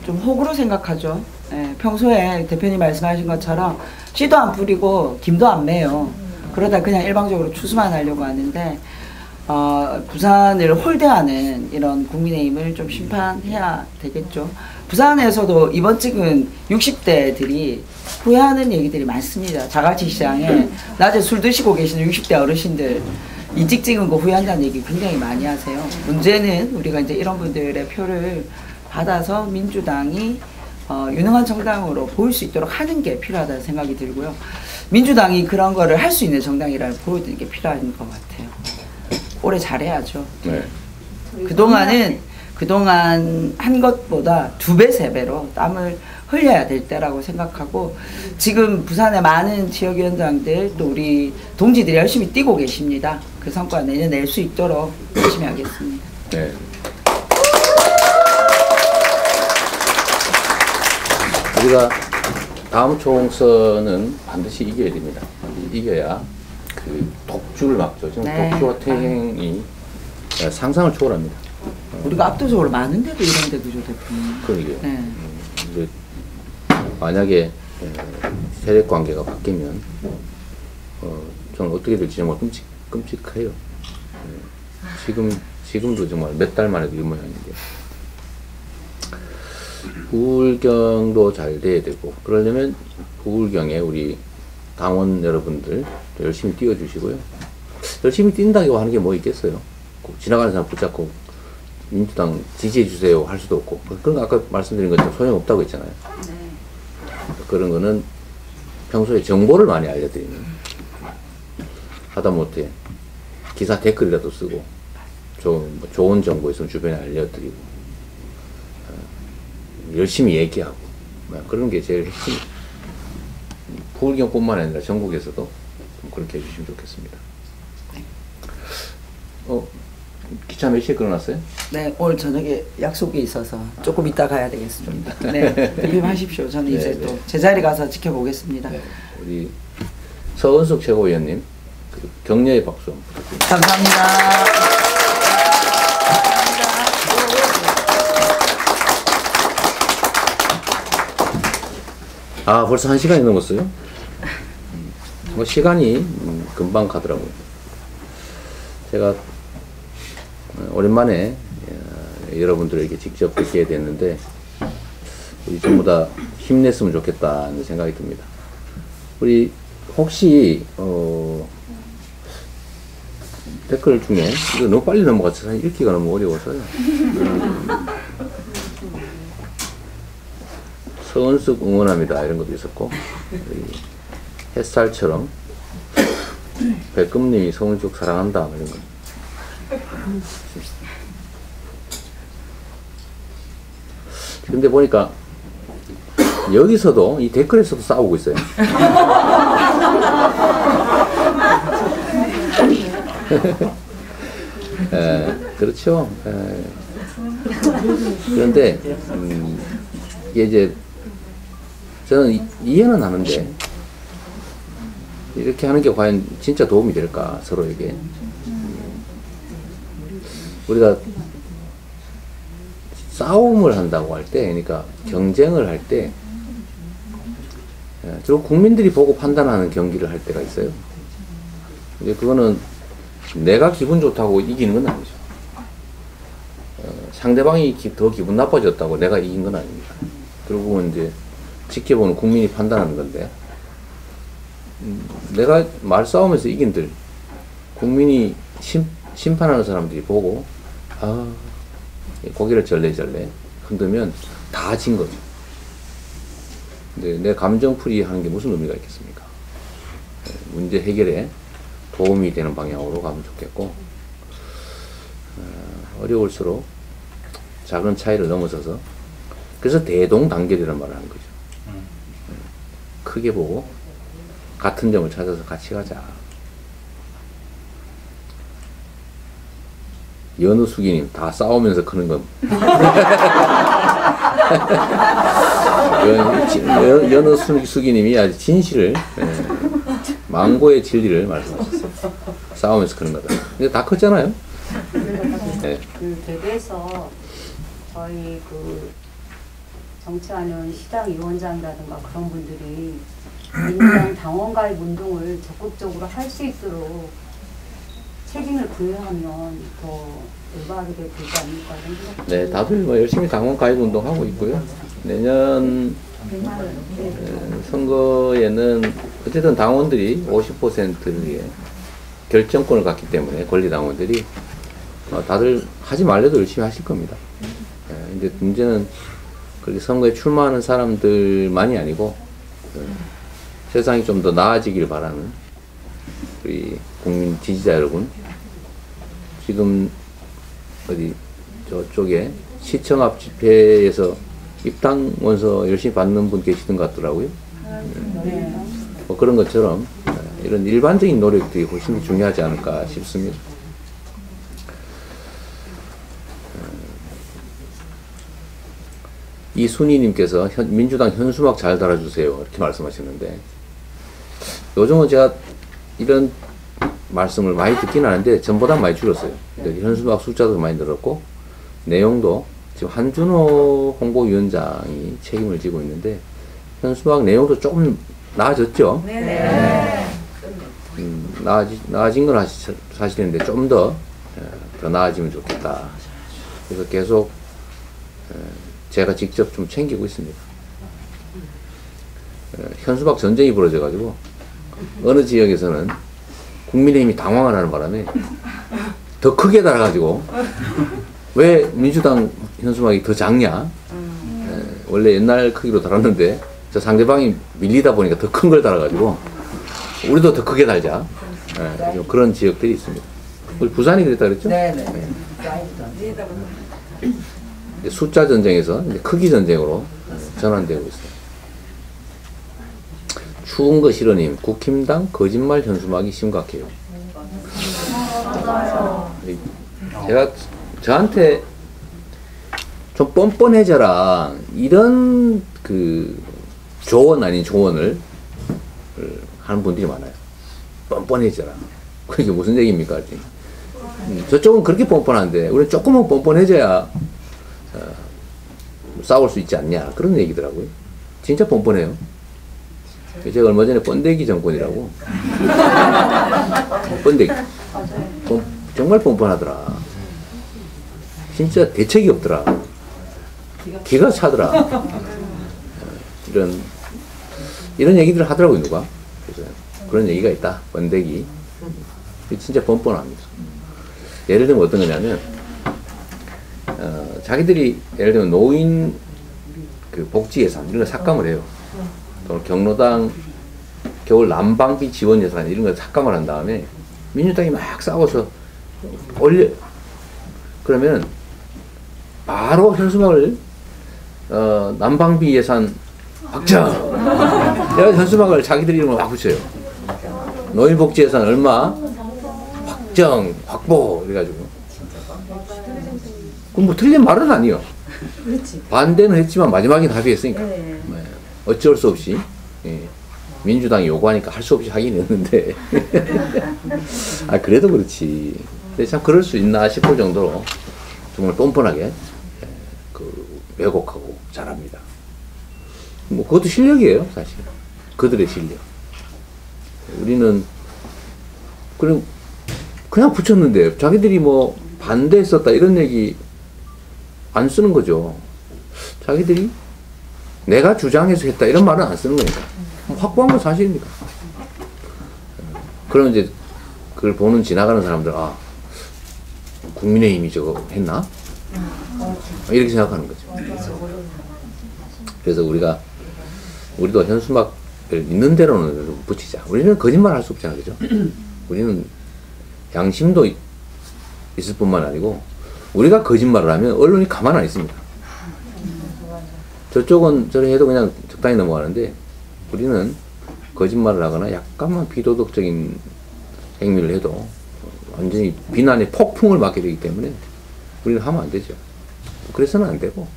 좀 호구로 생각하죠. 예, 평소에 대표님 말씀하신 것처럼 씨도 안 뿌리고 김도 안 매요. 그러다 그냥 일방적으로 추수만 하려고 하는데 부산을 홀대하는 이런 국민의힘을 좀 심판해야 되겠죠. 부산에서도 이번 찍은 60대들이 후회하는 얘기들이 많습니다. 자갈치 시장에 낮에 술 드시고 계시는 60대 어르신들 이찍 찍은 거 후회한다는 얘기 굉장히 많이 하세요. 문제는 우리가 이제 이런 분들의 표를 받아서 민주당이 유능한 정당으로 보일 수 있도록 하는 게 필요하다는 생각이 들고요. 민주당이 그런 거를 할 수 있는 정당이라는 보여드리는 게 필요한 것 같아요. 올해 잘해야죠. 네. 그동안 한 것보다 2배, 3배로 땀을 흘려야 될 때라고 생각하고 지금 부산의 많은 지역위원장들 또 우리 동지들이 열심히 뛰고 계십니다. 그 성과 내년 낼 수 있도록 열심히 하겠습니다. 네. 우리가 다음 총선은 반드시 이겨야 됩니다. 이겨야 그 독주를 막죠. 지금 네. 독주와 퇴행이 상상을 초월합니다. 우리가 압도적으로 많은데도 이런데도 저 대표님. 그러게요. 네. 이제 만약에 세력 관계가 바뀌면 저는 어떻게 될지 정말 끔찍해요. 지금도 정말 몇 달 만에도 이 모양인데 부울경도 잘 돼야 되고 그러려면 부울경에 우리 당원 여러분들 열심히 뛰어주시고요. 열심히 뛴다고 하는 게 뭐 있겠어요. 지나가는 사람 붙잡고 민주당 지지해주세요 할 수도 없고 그런 거 아까 말씀드린 것처럼 소용없다고 했잖아요. 네. 그런 거는 평소에 정보를 많이 알려드리는 하다못해 기사 댓글이라도 쓰고 좋은 정보 있으면 주변에 알려드리고 열심히 얘기하고 그런 게 제일 핵심. 부울경뿐만 아니라 전국에서도 그렇게 해주시면 좋겠습니다. 기차 몇 시에 끊어놨어요? 네, 오늘 저녁에 약속이 있어서 조금 이따 가야 되겠습니다. 네, 조심하십시오. 저는 이제 또 제자리 가서 지켜보겠습니다. 네. 우리 서은숙 최고위원님 그 격려의 박수 한번 부탁드립니다. 감사합니다. 아, 벌써 1시간이 넘었어요? 뭐 시간이 금방 가더라고요. 제가 오랜만에 여러분들에게 직접 뵙게 됐는데 우리 전부 다 힘냈으면 좋겠다는 생각이 듭니다. 우리 혹시 댓글 중에 이거 너무 빨리 넘어가서 읽기가 너무 어려워서요. 서은숙 응원합니다 이런 것도 있었고, 햇살처럼 백금님이 서은숙 사랑한다 이런 거. 근데 보니까 여기서도 이 댓글에서도 싸우고 있어요. 그렇죠. 그런데 이게 이제 저는 이해는 하는데 이렇게 하는 게 과연 진짜 도움이 될까 서로에게. 우리가 싸움을 한다고 할 때, 그러니까 경쟁을 할 때 주로 국민들이 보고 판단하는 경기를 할 때가 있어요. 근데 그거는 내가 기분 좋다고 이기는 건 아니죠. 상대방이 더 기분 나빠졌다고 내가 이긴 건 아닙니다. 결국은 이제 지켜보는 국민이 판단하는 건데, 내가 말싸움에서 이긴들 국민이 심판하는 사람들이 보고 고개를 절레절레 흔들면 다 진 거죠. 근데 내 감정풀이 하는 게 무슨 의미가 있겠습니까? 문제 해결에 도움이 되는 방향으로 가면 좋겠고, 어려울수록 작은 차이를 넘어서서, 그래서 대동단결이라는 말을 하는 거죠. 크게 보고 같은 점을 찾아서 같이 가자. 연우수기님 다 싸우면서 크는 건 연우수기님이 아주 진실을, 망고의 진리를 말씀하셨어요. 싸우면서 크는 거다. 근데 다 컸잖아요. 네. 그 대구에서 저희 그 정치하는 시당 위원장이라든가 그런 분들이 민주당 당원 가입 운동을 적극적으로 할 수 있도록 책임을 부여하면 더 올바르게 되지 않을까 이런 생각. 네, 다들 뭐 열심히 당원 가입 운동 하고 있고요. 내년 선거에는 어쨌든 당원들이 50%의 결정권을 갖기 때문에, 권리당원들이 다들 하지 말래도 열심히 하실 겁니다. 근데 문제는 그렇게 선거에 출마하는 사람들만이 아니고 세상이 좀 더 나아지길 바라는 우리 국민 지지자 여러분, 지금 어디 저쪽에 시청 앞 집회에서 입당 원서 열심히 받는 분 계시던 것 같더라고요. 뭐 그런 것처럼 이런 일반적인 노력들이 훨씬 더 중요하지 않을까 싶습니다. 이순희님께서 민주당 현수막 잘 달아주세요 이렇게 말씀하셨는데, 요즘은 제가 이런 말씀을 많이 듣긴 하는데 전보다 많이 줄었어요. 현수막 숫자도 많이 늘었고 내용도 지금 한준호 홍보위원장이 책임을 지고 있는데 현수막 내용도 조금 나아졌죠. 네. 나아진 건 사실인데 좀 더 나아지면 좋겠다. 그래서 계속 제가 직접 좀 챙기고 있습니다. 현수막 전쟁이 벌어져가지고 어느 지역에서는 국민의힘이 당황을 하는 바람에 더 크게 달아가지고 왜 민주당 현수막이 더 작냐? 원래 옛날 크기로 달았는데 저 상대방이 밀리다 보니까 더 큰 걸 달아가지고 우리도 더 크게 달자. 그런 지역들이 있습니다. 우리 부산이 그랬다 그랬죠? 네네. 숫자 전쟁에서 이제 크기 전쟁으로 전환되고 있어요. 추운 거 싫어님, 국힘당 거짓말 현수막이 심각해요. 제가 저한테 좀 뻔뻔해져라 이런 그 조언 아닌 조언을 하는 분들이 많아요. 뻔뻔해져라. 그게 무슨 얘기입니까? 저쪽은 그렇게 뻔뻔한데 우리는 조금은 뻔뻔해져야 싸울 수 있지 않냐 그런 얘기더라고요. 진짜 뻔뻔해요. 제가 얼마 전에 번데기 정권이라고 번데기 정말 뻔뻔하더라. 진짜 대책이 없더라. 기가 차더라. 이런 얘기들을 하더라고요, 누가. 그래서 그런 얘기가 있다. 번데기. 진짜 뻔뻔합니다. 예를 들면 어떤 거냐면, 자기들이 예를 들면 노인 그 복지 예산 이런 거 삭감을 해요. 또 경로당 겨울 난방비 지원 예산 이런 거 삭감을 한 다음에 민주당이 막 싸워서 올려. 그러면 바로 현수막을 난방비 예산 확정. 내가 현수막을 자기들 이름으로 막 붙여요. 노인복지 예산 얼마 확정 확보 이래가지고. 그럼 뭐 틀린 말은 아니요. 반대는 했지만 마지막에 합의했으니까. 네. 어쩔 수 없이 민주당이 요구하니까 할 수 없이 하긴 했는데. 아 그래도 그렇지. 근데 참 그럴 수 있나 싶을 정도로 정말 뻔뻔하게 왜곡하고 잘합니다. 뭐 그것도 실력이에요, 사실. 그들의 실력. 우리는 그냥 붙였는데 자기들이 뭐 반대했었다 이런 얘기 안 쓰는 거죠. 자기들이 내가 주장해서 했다 이런 말은 안 쓰는 거니까. 확보한 건 사실이니까. 그럼 이제 그걸 보는 지나가는 사람들 국민의힘이 저거 했나? 이렇게 생각하는 거죠. 그래서 우리도 현수막을 있는 대로는 붙이자. 우리는 거짓말 할 수 없잖아, 그죠? 우리는 양심도 있을 뿐만 아니고 우리가 거짓말을 하면 언론이 가만 안 있습니다. 저쪽은 저래 해도 그냥 적당히 넘어가는데 우리는 거짓말을 하거나 약간만 비도덕적인 행위를 해도 완전히 비난의 폭풍을 맞게 되기 때문에 우리는 하면 안 되죠. 그래서는 안 되고.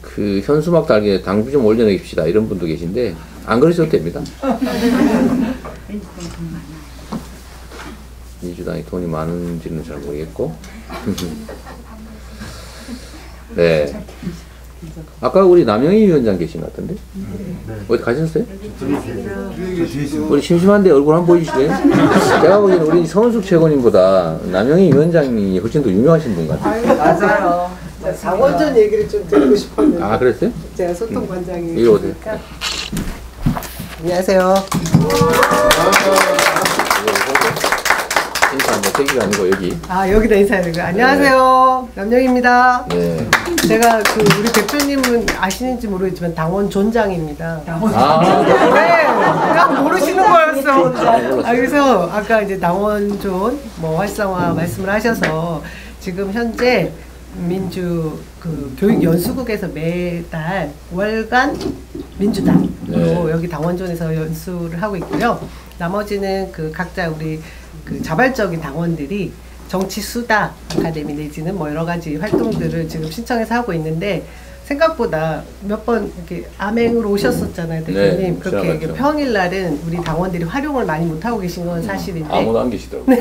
그 현수막 달기에 당비 좀 올려내깁시다 이런 분도 계신데 안 그러셔도 됩니다. 민주당이 돈이 많은지는 잘 모르겠고. 네. 아까 우리 남영희 위원장 계신 것 같은데? 어디 가셨어요? 우리 심심한데 얼굴 한번 보여주실래요? 제가 보기에는 우리 성은숙 최고님보다 남영희 위원장이 훨씬 더 유명하신 분 같아요. 맞아요. 당원전 얘기를 좀 드리고 싶었는데. 아, 그랬어요? 제가 소통관장이. 이리 오세요. 안녕하세요. 인사 뭐 저기가 아니고 여기. 여기다 인사해야 되고. 안녕하세요. 남영입니다. 네. 제가 우리 대표님은 아시는지 모르겠지만 당원 존장입니다. 네, 그냥 모르시는 거였어. 그래서 아까 이제 당원존 활성화 말씀을 하셔서 지금 현재 민주 교육 연수국에서 매달 월간 민주당으로 여기 당원존에서 연수를 하고 있고요. 나머지는 각자 우리 자발적인 당원들이 정치 수다 아카데미 내지는 여러 가지 활동들을 지금 신청해서 하고 있는데 생각보다 몇 번 이렇게 암행으로 오셨었잖아요, 대표님. 네, 그렇게 평일날은 우리 당원들이 활용을 많이 못하고 계신 건 사실인데 아무도 안 계시더라고요.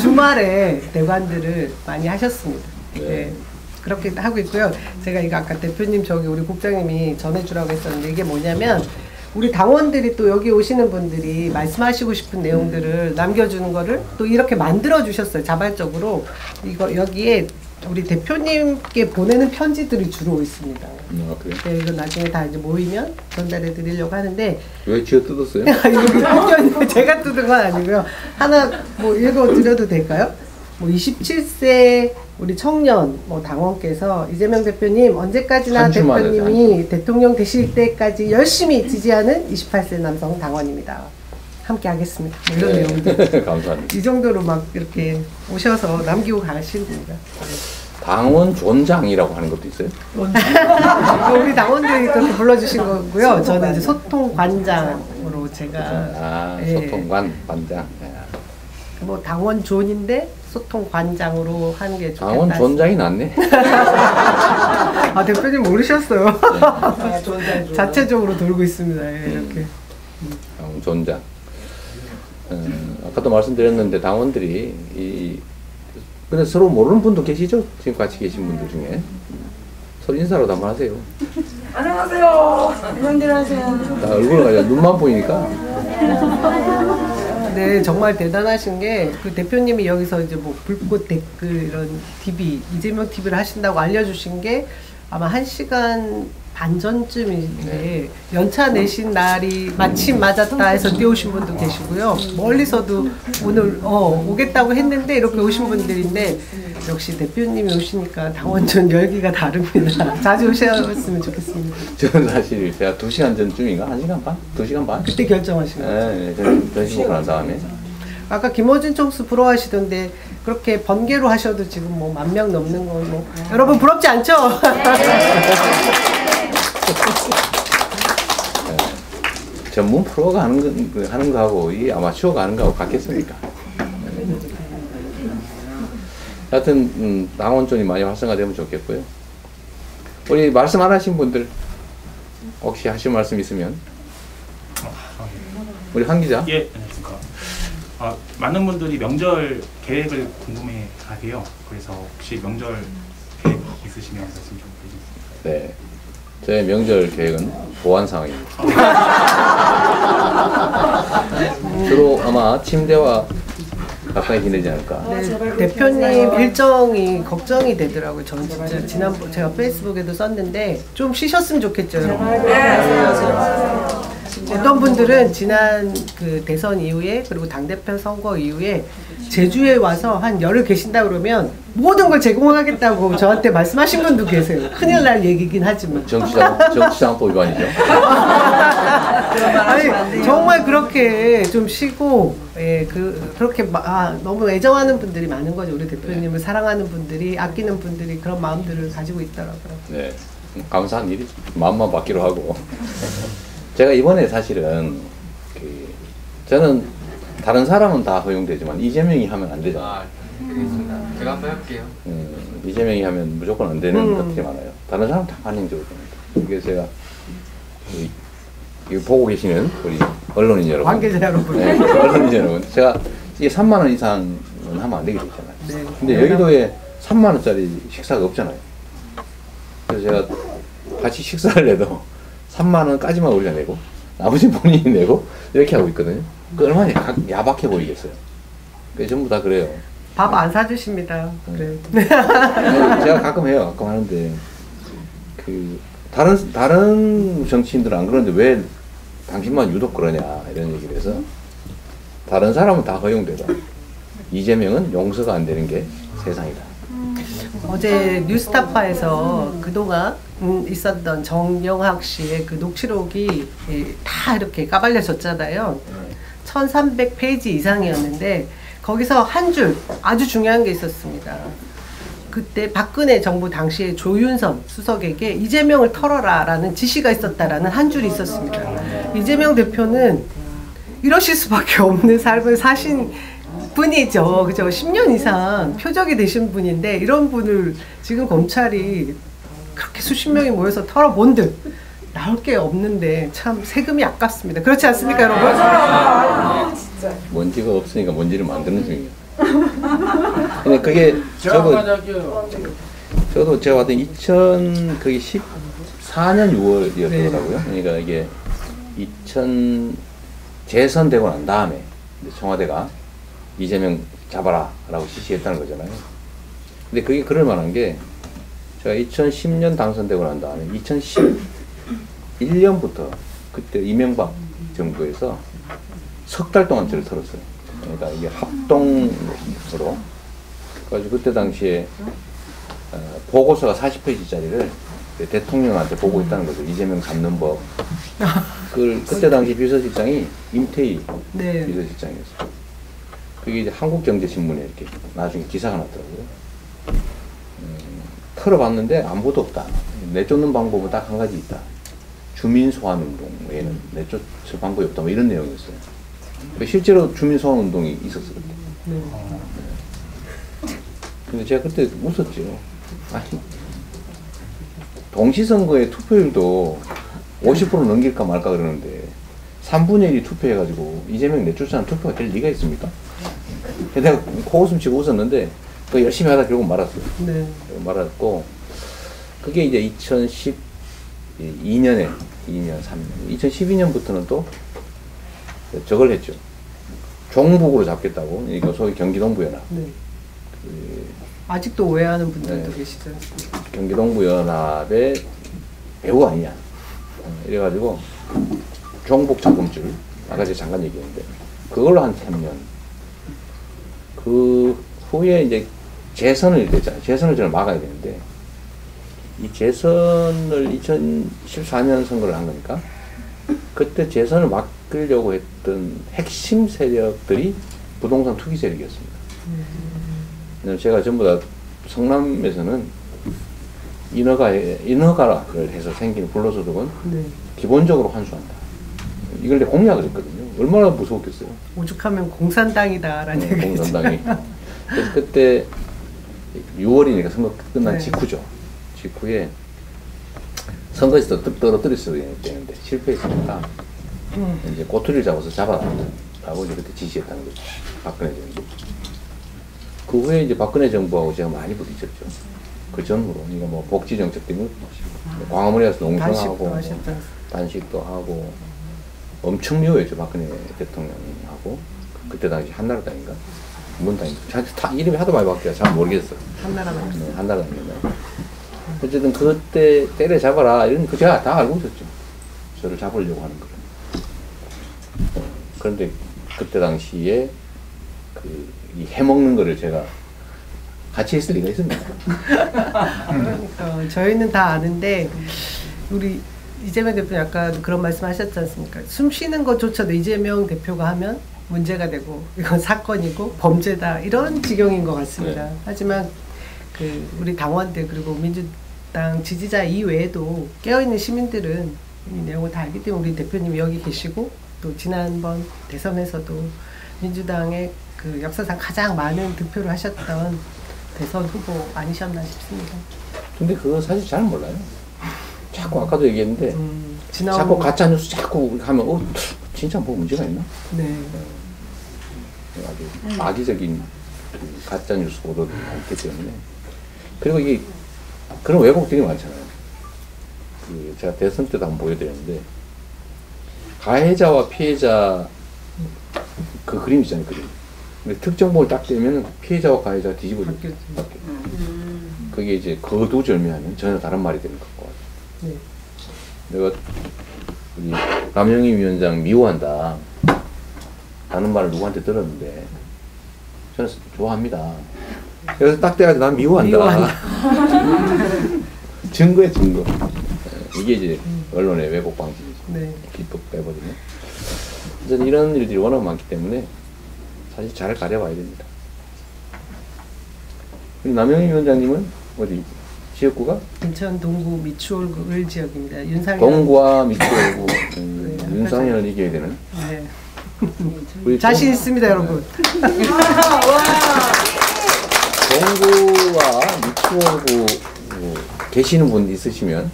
주말에 대관들을 많이 하셨습니다. 네. 그렇게 하고 있고요. 제가 이거 아까 대표님 우리 국장님이 전해주라고 했었는데 이게 뭐냐면 우리 당원들이 또 여기 오시는 분들이 말씀하시고 싶은 내용들을 남겨주는 거를 또 이렇게 만들어 주셨어요. 자발적으로. 여기에 우리 대표님께 보내는 편지들이 주로 있습니다. 그래요? 네, 이거 나중에 다 이제 모이면 전달해 드리려고 하는데. 왜 쥐어 뜯었어요? 제가 뜯은 건 아니고요. 하나 읽어 드려도 될까요? 27세 우리 청년 당원께서 이재명 대표님 언제까지나 대표님이 대통령 되실 때까지 열심히 지지하는 28세 남성 당원입니다. 함께 하겠습니다. 이런 내용들. 감사합니다. 이 정도로 막 이렇게 오셔서 남기고 가시는 겁니다. 당원 존장이라고 하는 것도 있어요? 우리 당원들이 그렇게 불러주신 거고요. 저는 이제 소통관장으로 제가. 소통관장. 당원존인데 소통관장으로 하는 게 좋겠다. 당원 존장이 낫네. 아 대표님 모르셨어요. 자체적으로 돌고 있습니다. 예, 이렇게. 존장. 아까도 말씀드렸는데 당원들이 근데 서로 모르는 분도 계시죠? 지금 같이 계신 분들 중에 서로 인사라도 한번 하세요. 안녕하세요. 안녕하세요. 나 얼굴을 가지고 눈만 보이니까. 네, 정말 대단하신 게 그 대표님이 여기서 이제 뭐 불꽃 댓글 이런 TV 이재명 TV를 하신다고 알려주신 게 아마 1시간 반 전쯤인데 연차 내신 날이 마침 맞았다 해서 뛰어오신 분도 계시고요. 멀리서도 오늘 오겠다고 했는데 이렇게 오신 분들인데 역시 대표님이 오시니까 당원전 열기가 다릅니다. 자주 오셨으면 좋겠습니다. 저는 사실 제가 2시간 전쯤인가 1시간 반? 2시간 반? 그때 결정하신 거죠? 네, 전시 먹고 난 다음에. 아까 김어준 총수 부러워하시던데 그렇게 번개로 하셔도 지금 뭐 10,000명 넘는 거 뭐 여러분 부럽지 않죠? 전문 프로가 하는 거하고 이 아마추어가 하는 거하고 같겠습니까? 하여튼 당원존이 많이 활성화되면 좋겠고요. 우리 말씀 안 하신 분들 혹시 하실 말씀 있으면 우리 한 기자. 예, 안녕하십니까. 많은 분들이 명절 계획을 궁금해하세요. 그래서 혹시 명절 계획 있으시면 말씀 좀 해주세요. 네, 저의 명절 계획은 보안 상황입니다. 주로 아마 침대와 가까이 지내지 않을까. 네, 대표님 일정이 걱정이 되더라고요. 저는 진짜 지난번 제가 페이스북에도 썼는데 좀 쉬셨으면 좋겠죠, 여러분. 어떤 분들은 지난 그 대선 이후에 그리고 당대표 선거 이후에 제주에 와서 한 열흘 계신다 그러면 모든 걸 제공하겠다고 저한테 말씀하신 분도 계세요. 큰일 날 얘기긴 하지만. 정치자금법 위반이죠. 아니, 정말 그렇게 좀 쉬고, 예, 그렇게 너무 애정하는 분들이 많은 거죠. 우리 대표님을 사랑하는 분들이, 아끼는 분들이 그런 마음들을 가지고 있더라고요. 네, 감사한 일이 마음만 받기로 하고. 제가 이번에 사실은 저는 다른 사람은 다 허용되지만 이재명이 하면 안 되잖아요. 알겠습니다. 제가 한번 해볼게요. 이재명이 하면 무조건 안 되는 것들이 많아요. 다른 사람 다 반영적으로 됩니다. 그래서 제가 이 보고 계시는 우리 언론인 여러분, 관계자 여러분, 네, 언론인 여러분, 제가 이게 3만 원 이상은 하면 안 되게 되잖아요. 네. 근데 여의도에 3만 원짜리 식사가 없잖아요. 그래서 제가 같이 식사를 해도 3만 원까지만 우리가 내고 나머지 본인이 내고 이렇게 하고 있거든요. 그 얼마나 야박해 보이겠어요. 그게 전부 다 그래요. 밥 안 사주십니다. 그래. 제가 가끔 해요. 가끔 하는데 다른 정치인들은 안 그러는데 왜 당신만 유독 그러냐 이런 얘기를 해서 다른 사람은 다 허용되다. 이재명은 용서가 안 되는 게 세상이다. 어제 뉴스타파에서 그동안 있었던 정영학 씨의 그 녹취록이 다 이렇게 까발려졌잖아요. 1300페이지 이상이었는데 거기서 한 줄 아주 중요한 게 있었습니다. 그때 박근혜 정부 당시에 조윤선 수석에게 이재명을 털어라 라는 지시가 있었다라는 한 줄이 있었습니다. 이재명 대표는 이러실 수밖에 없는 삶을 사신 분이죠. 그죠? 10년 이상 표적이 되신 분인데 이런 분을 지금 검찰이 그렇게 수십 명이 모여서 털어본들 나올 게 없는데 참 세금이 아깝습니다. 그렇지 않습니까, 여러분? 먼지가 없으니까 먼지를 만드는 중이에요. 근데 그게 저도 제가 봤던 2014년 6월이었더라고요. 그러니까 이게 재선되고 난 다음에 청와대가 이재명 잡아라 라고 지시했다는 거잖아요. 근데 그게 그럴 만한 게 제가 2010년 당선되고 난 다음에 2011년부터 그때 이명박 정부에서 석 달 동안 저를 털었어요. 그러니까 이게 합동으로. 그래가지고 그때 당시에 보고서가 40페이지짜리를 대통령한테 보고했다는 거죠. 이재명 잡는 법. 그때 당시 비서실장이 임태희 비서실장이었어요. 그게 이제 한국경제신문에 이렇게 나중에 기사가 났더라고요. 털어봤는데 아무것도 없다. 내쫓는 방법은 딱 한 가지 있다. 주민소환운동 외에는 내쫓을 방법이 없다. 뭐 이런 내용이었어요. 실제로 주민소환운동이 있었어요. 근데 제가 그때 웃었죠. 아니, 동시선거의 투표율도 50% 넘길까 말까 그러는데 3분의 1이 투표해가지고 이재명 내쫓자는 투표가 될 리가 있습니까? 내가 코웃음 치고 웃었는데 그 열심히 하다 결국 말았어요. 네. 말았고 그게 이제 2012년에 2년, 3년, 2012년부터는 또 저걸 했죠. 종북으로 잡겠다고. 이거 소위 경기동부연합. 네. 아직도 오해하는 분들도 계시죠. 경기동부연합의 배우 아니냐. 이래가지고 종북 자금줄. 아까 제가 잠깐 얘기했는데 그걸로 한 3년. 그 후에 이제 재선을 됐잖아요. 재선을 저는 막아야 되는데 이 재선을 2014년 선거를 한 거니까 그때 재선을 막으려고 했던 핵심 세력들이 부동산 투기 세력이었습니다. 제가 전부 다 성남에서는 인허가를 해서 생긴 불로소득은 네. 기본적으로 환수한다. 이걸 내가 공약을 했거든요. 얼마나 무서웠겠어요. 오죽하면 공산당이다라는 얘기죠. 공산당이. 그래서 그때 6월이니까 선거 끝난 네. 직후죠. 직후에 선거에서 떨어뜨렸어야 되는데 실패했으니까 이제 꼬투리를 잡아서 잡아라고 이제 그때 지시했다는 거죠. 박근혜 정부. 그 후에 이제 박근혜 정부하고 제가 많이 부딪혔죠. 그 전후로. 그러니까 뭐 복지 정책 때문에 광화문에 가서 농성하고 단식도 하고 엄청 미워했죠. 박근혜 대통령하고. 그때 당시 한나라당인가? 문당인가? 이름이 하도 많이 바뀌어서 잘 모르겠어. 한나라당. 네, 한나라당인가? 어쨌든 그때 때려잡아라. 이런 거 제가 다 알고 있었죠. 저를 잡으려고 하는 거를. 그런데 그때 당시에 이 해먹는 거를 제가 같이 했을 리가 있습니다. 그러니까 저희는 다 아는데 우리 이재명 대표 약간 그런 말씀 하셨지 않습니까? 숨 쉬는 것조차도 이재명 대표가 하면 문제가 되고 이건 사건이고 범죄다 이런 지경인 것 같습니다. 네. 하지만 우리 당원들 그리고 민주당 지지자 이외에도 깨어있는 시민들은 이 내용을 다 알기 때문에 우리 대표님이 여기 계시고 또 지난번 대선에서도 민주당의 그 역사상 가장 많은 득표를 하셨던 대선 후보 아니셨나 싶습니다. 근데 그거 사실 잘 몰라요. 자꾸 아까도 얘기했는데 자꾸 가짜뉴스 자꾸 하면 진짜 뭐 문제가 있나? 네. 아주 악의적인 가짜뉴스 보도도 많기 때문에 그리고 이게 그런 왜곡들이 많잖아요. 제가 대선 때도 한번 보여드렸는데 가해자와 피해자 그 그림 있잖아요. 그림. 근데 특정 부분을 딱 떼면 피해자와 가해자가 뒤집어져 바뀌어요. 그게 이제 거두절미하면 전혀 다른 말이 되는 것 같고. 네. 내가 우리 남영희 위원장 미워한다 라는 말을 누구한테 들었는데 저는 좋아합니다. 그래서 딱 떼가지고 난 미워한다. 증거에 증거. 이게 이제 언론의 왜곡 방식이죠. 네. 기법 빼거든요. 저는 이런 일들이 워낙 많기 때문에 사실 잘 가려봐야 됩니다. 그리고 남영희 위원장님은 어디 지역구가? 인천 동구 미추홀구 을 지역입니다. 윤상현 동구와 미추홀구 윤상현을 이겨야 되는. 네. 자신 있습니다, 여러분. 동구와 미추홀구 계시는 분 있으시면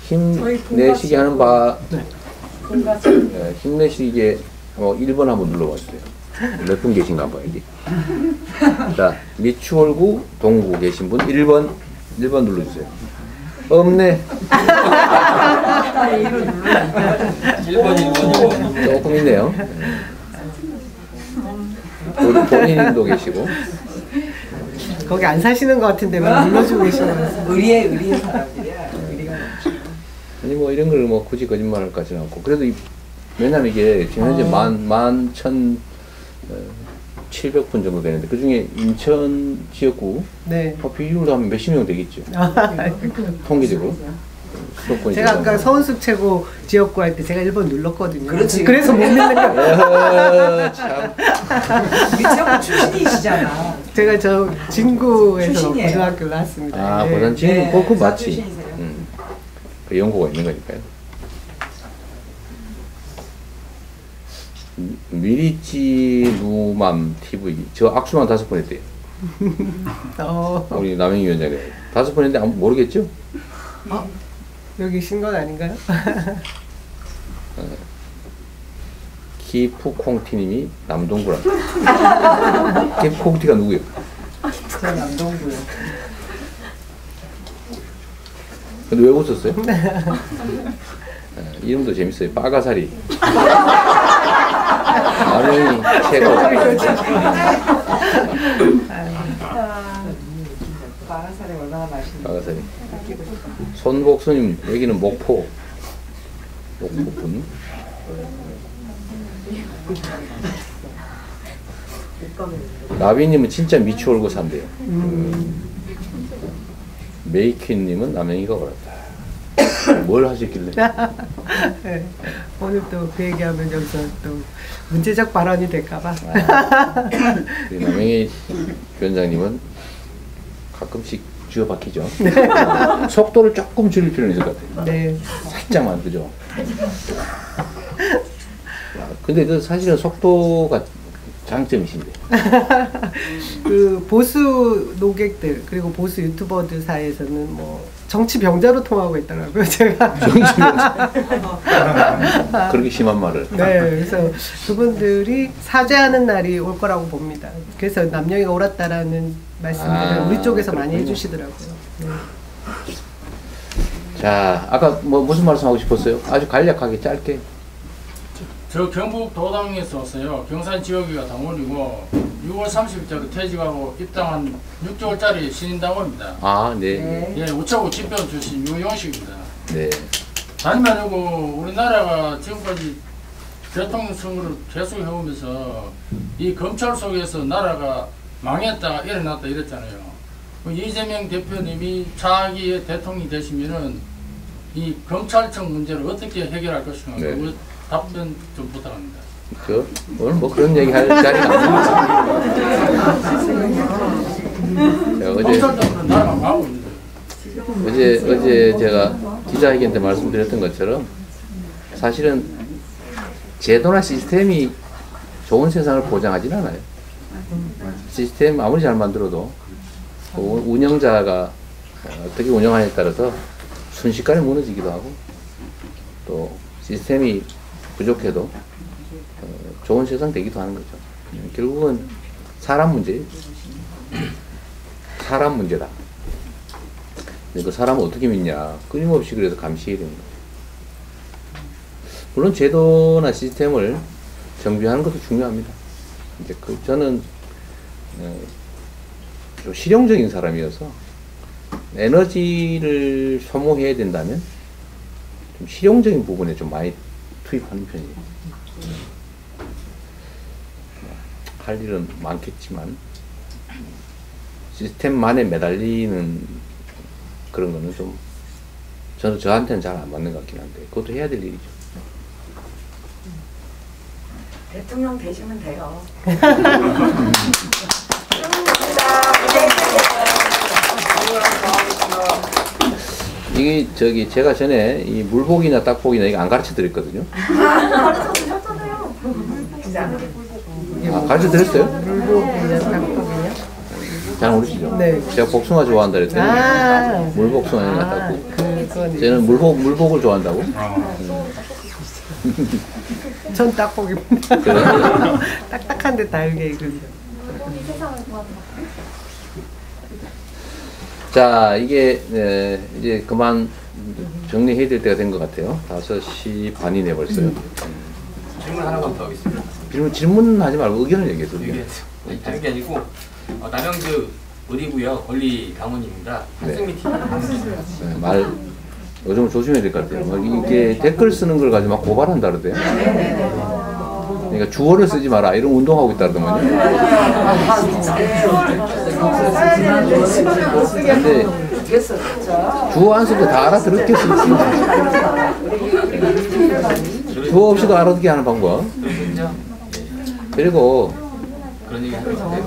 힘내시게 하는 바 힘내시게 1번 한번 눌러봐 주세요. 몇 분 계신가 봐요, 여기. 자, 미추홀구 동구 계신 분 1번 눌러주세요. 없네. 1번. 조금 있네요. 본인도 계시고. 거기 안 사시는 것 같은데 왜 눌러주고 계시는 의리의 사람들이야. 의리가 아니 뭐 이런 걸 뭐 굳이 거짓말할 까지는 않고 그래도 왜냐면 이게 지금 현재 11,700분 정도 되는데 그 중에 인천 지역구 네. 비율로 하면 몇십 명 되겠죠. 통계적으로. 제가 아까 서은숙 최고 지역구 할 때 제가 1번 눌렀거든요. 그렇지. 그래서 못 믿는 거예요. 참. 우리 지역구 출신이시잖아. 제가 저 진구에서 출신이에요. 고등학교를 나왔습니다. 아, 네. 고단 진구 그거 맞지. 그 연고가 있는 거니까요. 미리찌 누맘 TV 저 악수만 5번 했대요. 우리 남영희 위원장이 5번 했는데 아무 모르겠죠? 여기 계신 건 아닌가요? 기프콩티님이 남동구라. 기프콩티가 누구예요? 저 남동구요. 근데 왜 웃었어요? 이름도 재밌어요. 빠가사리. 남영이 최고. 빠가사리 얼마나 맛있는지. 빠가사리. 손복수님 여기는 목포. 목포분. 나비님은 진짜 미추 올고 산대요. 메이퀸님은 남영이가 걸었다. 뭘 하셨길래? 네, 오늘 또 그 얘기하면 여기서 또 문제적 발언이 될까봐. 남영희 위원장님은 가끔씩 쥐어박히죠. 속도를 조금 줄일 필요는 있을 것 같아요. 네. 살짝만, 그죠? 근데 그 사실은 속도가 장점이신데. 그 보수 노객들 그리고 보수 유튜버들 사이에서는 뭐 정치 병자로 통하고 있더라고요. 제가. 정치 병자. 그렇게 심한 말을. 네, 그래서 그분들이 사죄하는 날이 올 거라고 봅니다. 그래서 남영이가 옳았다라는 말씀들을 우리 쪽에서 많이 해주시더라고요. 네. 자, 아까 뭐 무슨 말씀하고 싶었어요? 아주 간략하게 짧게. 저 경북 도당에서 왔어요. 경산 지역이가 당원이고 6월 30일자로 퇴직하고 입당한 6개월짜리 신인 당원입니다. 아, 네. 예, 우체국 집변 출신 유영식입니다. 네. 다름 아니고 우리나라가 지금까지 대통령 선거를 계속 해오면서 이 검찰 속에서 나라가 망했다 일어났다 이랬잖아요. 이재명 대표님이 차기 대통령이 되시면은 이 검찰청 문제를 어떻게 해결할 것인가. 네. 답변 좀 부탁합니다. 오늘 뭐 그런 얘기 할 자리가 아닙니다. 어제 제가 기자회견 때 말씀드렸던 것처럼 사실은 제도나 시스템이 좋은 세상을 보장하진 않아요. 시스템 아무리 잘 만들어도 운영자가 어떻게 운영하냐에 따라서 순식간에 무너지기도 하고 또 시스템이 부족해도 좋은 세상 되기도 하는 거죠. 결국은 사람 문제예요. 사람 문제다. 근데 그 사람을 어떻게 믿냐. 끊임없이 그래서 감시해야 되는 거죠. 물론 제도나 시스템을 정비하는 것도 중요합니다. 이제 저는 좀 실용적인 사람이어서 에너지를 소모해야 된다면 좀 실용적인 부분에 좀 많이 투입하는 편이에요. 할 일은 많겠지만 시스템만에 매달리는 그런 거는 좀 저한테는 잘 안 맞는 것 같긴 한데 그것도 해야 될 일이죠. 대통령 되시면 돼요. 이게 제가 전에 이 물복이나 딱복이나 이거 안 가르쳐 드렸거든요. 가르쳐 주셨잖아요. 가르쳐 드렸어요? 물복이냐 딱복이냐? 잘 모르시죠? 네. 제가 복숭아 좋아한다 그랬더니 물복숭아나 딱복. 저는 물복을 좋아한다고? 전 딱복입니다. 딱딱한데 달게 그죠. 자, 이게 이제 그만 정리해야 될 때가 된 것 같아요. 5시 반이네 벌써요. 질문 하나만 더 하겠습니다. 질문하지 말고 의견을 얘기해서. 다른 게 아니고 남양주 의리구역 권리 당원입니다. 학생 미팅 말 요즘 조심해야 될 것 같아요. 이게 댓글 쓰는 걸 가지고 막 고발한다 그러대요. 그러니까 주어를 쓰지 마라 이런 운동하고 있다더만요. 근데 주어 안 쓰고 다 알아들었겠어. 주어 없이도 알아듣게 하는 방법. 그리고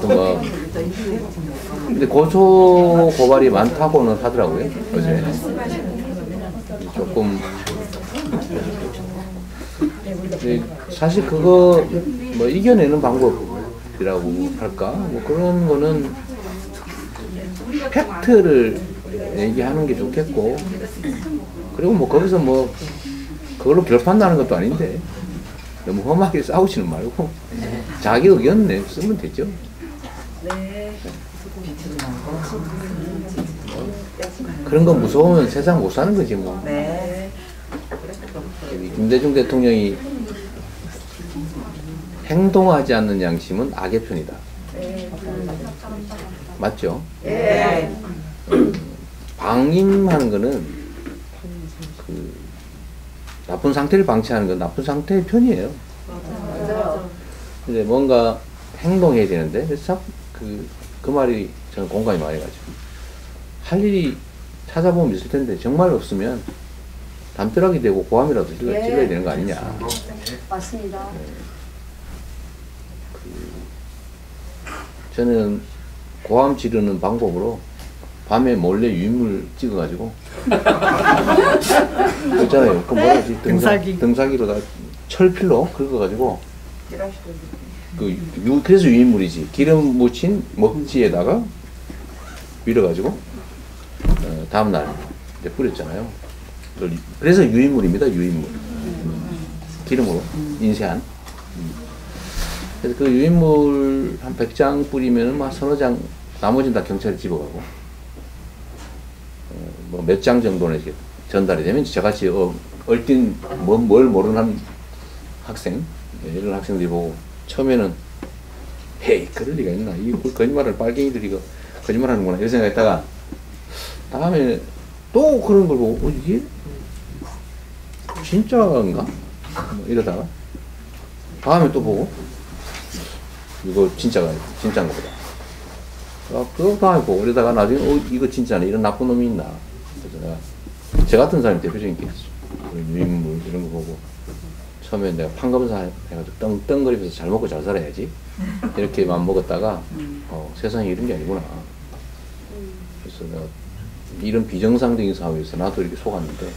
뭐 근데 고소 고발이 많다고는 하더라고요. 어제 조금 사실 그거 뭐 이겨내는 방법이라고 할까? 뭐 그런 거는 팩트를 얘기하는 게 좋겠고, 그리고 뭐 거기서 뭐 그걸로 결판 나는 것도 아닌데 너무 험하게 싸우지는 말고 자기 의견 내 쓰면 되죠. 그런 거 무서우면 세상 못 사는 거지 뭐. 김대중 대통령이 행동하지 않는 양심은 악의 편이다. 맞죠? 방임하는 거는 그 나쁜 상태를 방치하는 건 나쁜 상태의 편이에요. 근데 뭔가 행동해야 되는데 그래서 그 말이 저는 공감이 많이 가죠. 할 일이 찾아보면 있을 텐데 정말 없으면 담벼락이 되고 고함이라도 질러야 되는 거 아니냐. 맞습니다. 저는 고함 지르는 방법으로 밤에 몰래 유인물 찍어가지고 있잖아요. 그 뭐라지 등사기로 다 철필로 긁어가지고 그래서 유인물이지. 기름 묻힌 먹지에다가 밀어가지고 다음날 이제 뿌렸잖아요. 그래서 유인물입니다. 유인물. 기름으로 인쇄한. 그래서 그 유인물 한 100장 뿌리면은 막 서너 장, 나머지는 다 경찰에 집어가고, 뭐 몇 장 정도는 이렇게 전달이 되면 저같이 얼띤 뭘 모르는 학생, 이런 학생들이 보고, 처음에는, 헤이, 그럴 리가 있나? 이거 거짓말을 빨갱이들이 이거 거짓말하는구나. 이런 생각했다가, 다음에 또 그런 걸 보고, 이게 진짜인가? 뭐 이러다가, 다음에 또 보고, 이거 진짜인가 보다. 또 다음에 보고, 이러다가 나중에, 이거 진짜네. 이런 나쁜 놈이 있나. 그래서 내가, 저 같은 사람이 대표적인 게 있어. 유인물, 이런 거 보고. 처음에 내가 판검사 해가지고 떵떵거리면서 잘 먹고 잘 살아야지. 이렇게 맘먹었다가, 세상에 이런 게 아니구나. 그래서 내가 이런 비정상적인 사회에서 나도 이렇게 속았는데,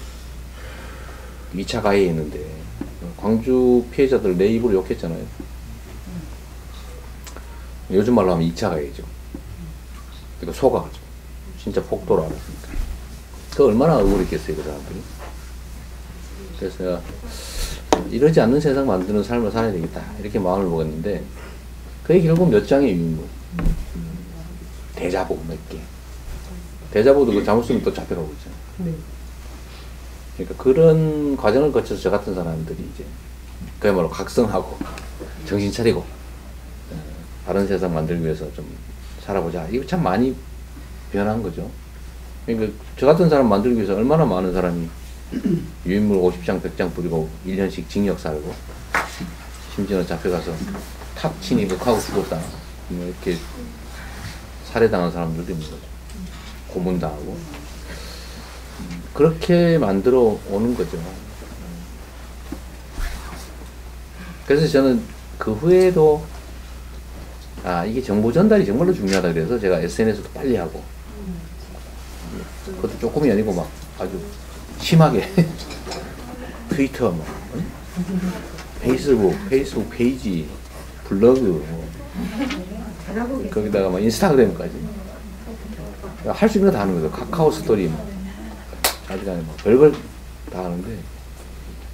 2차 가해에 있는데, 광주 피해자들 내 입으로 욕했잖아요. 요즘 말로 하면 2차 가해죠. 그러니까 속아가지고. 진짜 폭도로 알았으니까. 그 얼마나 억울했겠어요, 그 사람들이. 그래서 내가 이러지 않는 세상 만드는 삶을 살아야 되겠다. 이렇게 마음을 먹었는데, 그게 결국 몇 장의 유인물. 대자보 몇 개. 대자보도 그 잘못 쓰면 또 잡혀가고 있잖아요. 그러니까 그런 과정을 거쳐서 저 같은 사람들이 이제 그야말로 각성하고 정신 차리고 다른 세상 만들기 위해서 좀 살아보자. 이거 참 많이 변한 거죠. 그러니까 저 같은 사람 만들기 위해서 얼마나 많은 사람이 유인물 50장, 100장 뿌리고 1년씩 징역 살고 심지어는 잡혀가서 탑 침입하고 죽었다. 이렇게 살해당한 사람들도 있는 거죠. 고문당하고. 그렇게 만들어 오는 거죠. 그래서 저는 그 후에도 이게 정보 전달이 정말로 중요하다 그래서 제가 SNS도 빨리 하고 그것도 조금이 아니고 막 아주 심하게 트위터 뭐 페이스북 페이지 블로그 거기다가 막 인스타그램까지 할 수 있는 거 다 하는 거죠. 카카오 스토리 자기간에 막 별걸 다 하는데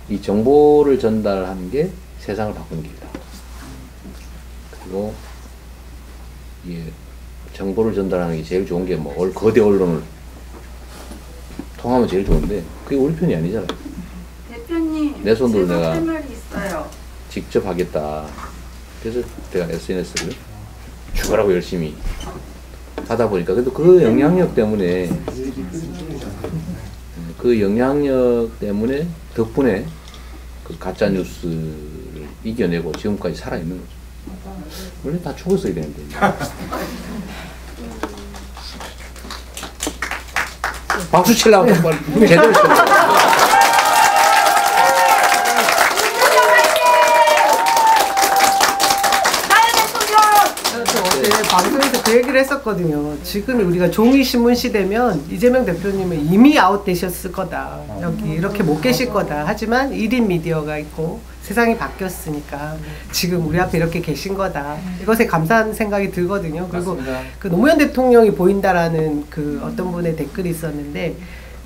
이 정보를 전달하는 게 세상을 바꾸는 길이다. 그리고 이 정보를 전달하는 게 제일 좋은 게 뭐 거대 언론을 통하면 제일 좋은데 그게 우리 편이 아니잖아요. 대표님, 내 손으로 제가 내가 할 말이 있어요. 직접 하겠다. 그래서 제가 SNS를 죽으라고 열심히 하다 보니까 그래도 그 영향력 때문에 덕분에 그 가짜 뉴스를 이겨내고 지금까지 살아있는 거죠. 원래 다 죽었어야 되는데. 박수 치려고 제대로 쳤어. 어제 방송에서 그 얘기를 했었거든요. 지금 우리가 종이 신문 시대면 이재명 대표님은 이미 아웃되셨을 거다. 여기 이렇게 못 계실 거다. 하지만 1인 미디어가 있고 세상이 바뀌었으니까 지금 우리 앞에 이렇게 계신 거다. 이것에 감사한 생각이 들거든요. 그리고 그 노무현 대통령이 보인다라는 그 어떤 분의 댓글이 있었는데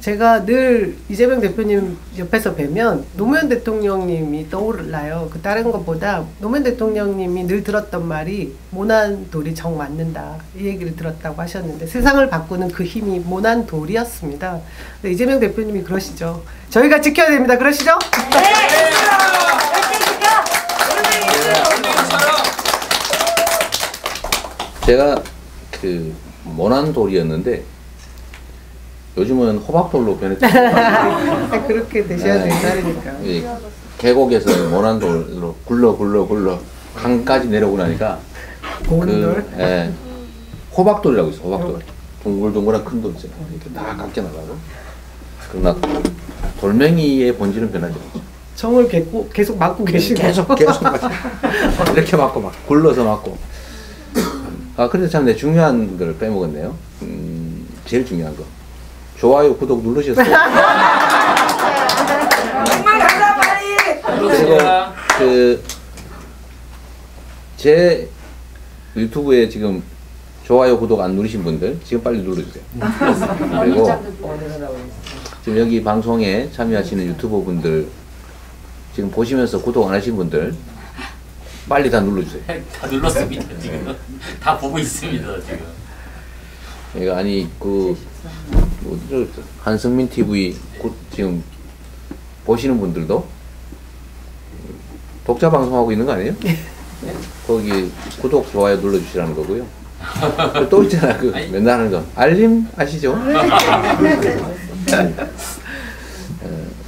제가 늘 이재명 대표님 옆에서 뵈면 노무현 대통령님이 떠올라요. 그 다른 것보다 노무현 대통령님이 늘 들었던 말이 모난 돌이 정 맞는다. 이 얘기를 들었다고 하셨는데 세상을 바꾸는 그 힘이 모난 돌이었습니다. 이재명 대표님이 그러시죠. 저희가 지켜야 됩니다. 그러시죠? 네! 제가 그 모난 돌이었는데 요즘은 호박돌로 변했죠. 그렇게 되셔야 된다니까. 계곡에서 모난돌로 굴러 강까지 내려오고 나니까 호박돌이라고 있어. 호박돌. 둥글둥글한 큰 돌 있잖아요. 이렇게 다 깎여 나가고. 그러나 돌멩이의 본질은 변하지 않죠. 정을 계속 맞고 계시고. 계속 맞고. 이렇게 맞고 막 굴러서 맞고. 아, 그래서 참 중요한 걸 빼먹었네요. 제일 중요한 거. 좋아요, 구독 누르셨어요? 정말 감사합니다. 그리고 제 유튜브에 지금 좋아요, 구독 안 누르신 분들 지금 빨리 눌러주세요. 그리고 지금 여기 방송에 참여하시는 유튜버 분들 지금 보시면서 구독 안 하신 분들 빨리 다 눌러주세요. 다 눌렀습니다. 지금 다 보고 있습니다. 지금. 아니 한승민 TV 지금 보시는 분들도 독자 방송하고 있는 거 아니에요? 거기 구독 좋아요 눌러주시라는 거고요. 또 있잖아 맨날 하는 거 알림 아시죠?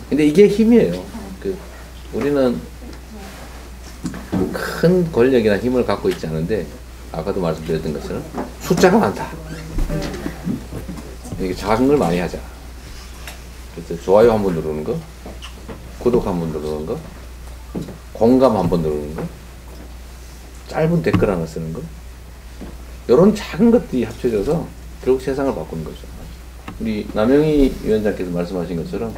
근데 이게 힘이에요. 우리는 큰 권력이나 힘을 갖고 있지 않은데 아까도 말씀드렸던 것처럼 숫자가 많다. 이렇게 작은 걸 많이 하자. 그래서 좋아요 한 번 누르는 거, 구독 한 번 누르는 거, 공감 한 번 누르는 거, 짧은 댓글 하나 쓰는 거, 이런 작은 것들이 합쳐져서 결국 세상을 바꾸는 거죠. 우리 남영희 위원장께서 말씀하신 것처럼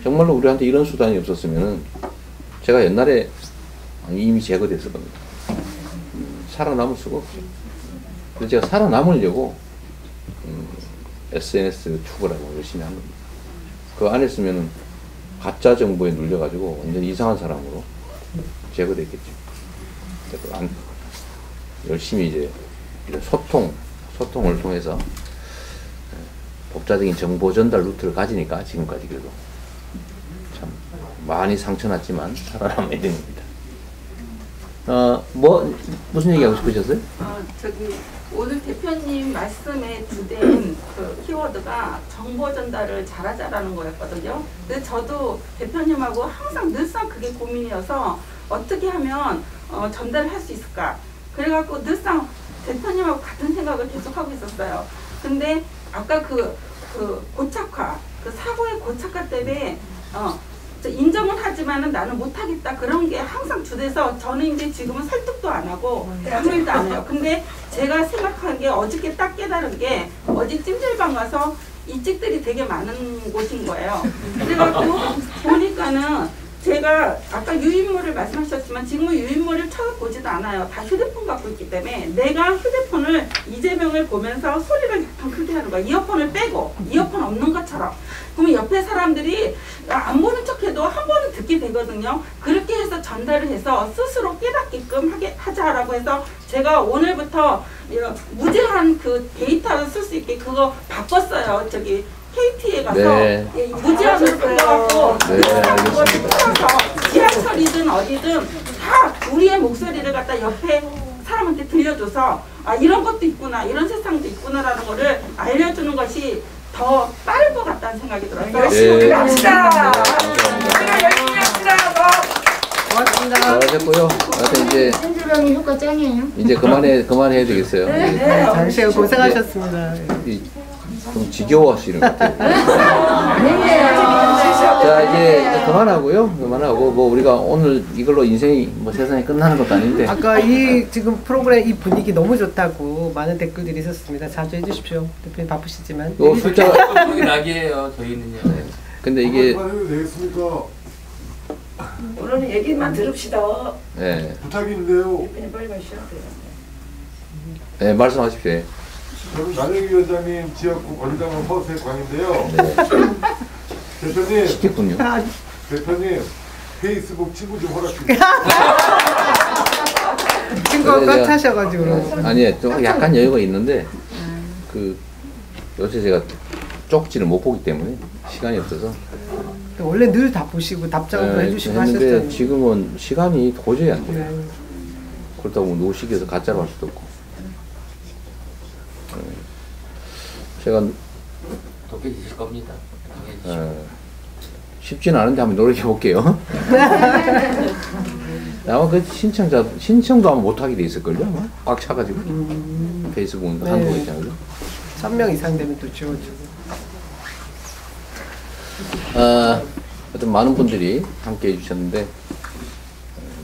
정말로 우리한테 이런 수단이 없었으면 제가 옛날에 이미 제거됐을 겁니다. 살아남을 수가 없죠. 그래서 제가 살아남으려고 SNS 추구라고 열심히 한 겁니다. 그거 안 했으면 가짜 정보에 눌려가지고 완전 이상한 사람으로 제거됐겠죠. 열심히 이제 이런 소통을 통해서 독자적인 정보 전달 루트를 가지니까 지금까지 그래도 참 많이 상처났지만 살아남아야 됩니다. 무슨 얘기하고 싶으셨어요? 오늘 대표님 말씀에 주된 그 키워드가 정보 전달을 잘하자라는 거였거든요. 근데 저도 대표님하고 항상 늘상 그게 고민이어서 어떻게 하면 전달을 할 수 있을까. 그래갖고 늘상 대표님하고 같은 생각을 계속 하고 있었어요. 근데 아까 그 고착화, 그 사고의 고착화 때문에 인정은 하지만은 나는 못하겠다 그런 게 항상 주돼서 저는 이제 지금은 설득도 안 하고 아무 일도 안 해요. 근데 제가 생각한 게 어저께 딱 깨달은 게 어디 찜질방 가서 이직들이 되게 많은 곳인 거예요. 그래갖고 보니까는 제가 아까 유인물을 말씀하셨지만 지금은 유인물을 쳐다보지도 않아요. 다 휴대폰 갖고 있기 때문에 내가 휴대폰을 이재명을 보면서 소리를 약간 크게 하는 거야. 이어폰을 빼고 이어폰 없는 것처럼. 그러면 옆에 사람들이 안 보는 척해도 한 번은 듣게 되거든요. 그렇게 해서 전달을 해서 스스로 깨닫게끔 하자라고 해서 제가 오늘부터 무제한 그 데이터를 쓸 수 있게 그거 바꿨어요. 저기 KT에 가서 무제한으로 불러갖고 그거를 틀어서 지하철이든 어디든 다 우리의 목소리를 갖다 옆에 사람한테 들려줘서 이런 것도 있구나, 이런 세상도 있구나라는 거를 알려주는 것이 더 빠를 것 같다는 생각이 들어서 열심히 합시다. 우리가 열심히 합시다. 고맙습니다. 잘하셨고요. 이제 찜질방이 효과 짱이에요. 이제 그만해야 되겠어요. 잠시 고생하셨습니다. 좀 지겨워하시는 것 같아요. 자, 이제 그만하고요. 그만하고 뭐 우리가 오늘 이걸로 인생이 뭐 세상이 끝나는 것도 아닌데. 아까 이 지금 프로그램 이 분위기 너무 좋다고 많은 댓글들이 있었습니다. 자주 해주십시오. 대표님 바쁘시지만. 숫자가 낙이에요. 저희는요. 근데 이게 되겠습니까? 오늘은 얘기만 들읍시다. 네. 부탁인데요. 대표님 빨리 가셔야 돼요. 네, 말씀하십시오. 저는 남영희 위원장님 지역구 권리당원 허수의 광인데요. 네. 대표님. 시켰군요. 대표님 페이스북 친구 좀 허락해주세요. 친구가 꽉 차셔가지고. 아니, 좀 약간 여유가 있는데 그 요새 제가 쪽지를 못 보기 때문에 시간이 없어서. 원래 늘 다 보시고 답장도 해주시고 하셨잖아요. 했는데 지금은 시간이 도저히 안 돼요. 네. 그렇다고 노식에서 가짜로 할 수도 없고. 제가 독해지실 겁니다. 쉽지는 않은데 한번 노력해 볼게요. 아마 그 신청도 아마 못하게 돼 있을걸요? 아마? 꽉 차가지고. 페이스북은 네. 한국에 있잖아요. 1000명 이상 되면 또 지워주고. 하여튼 많은 분들이 함께 해주셨는데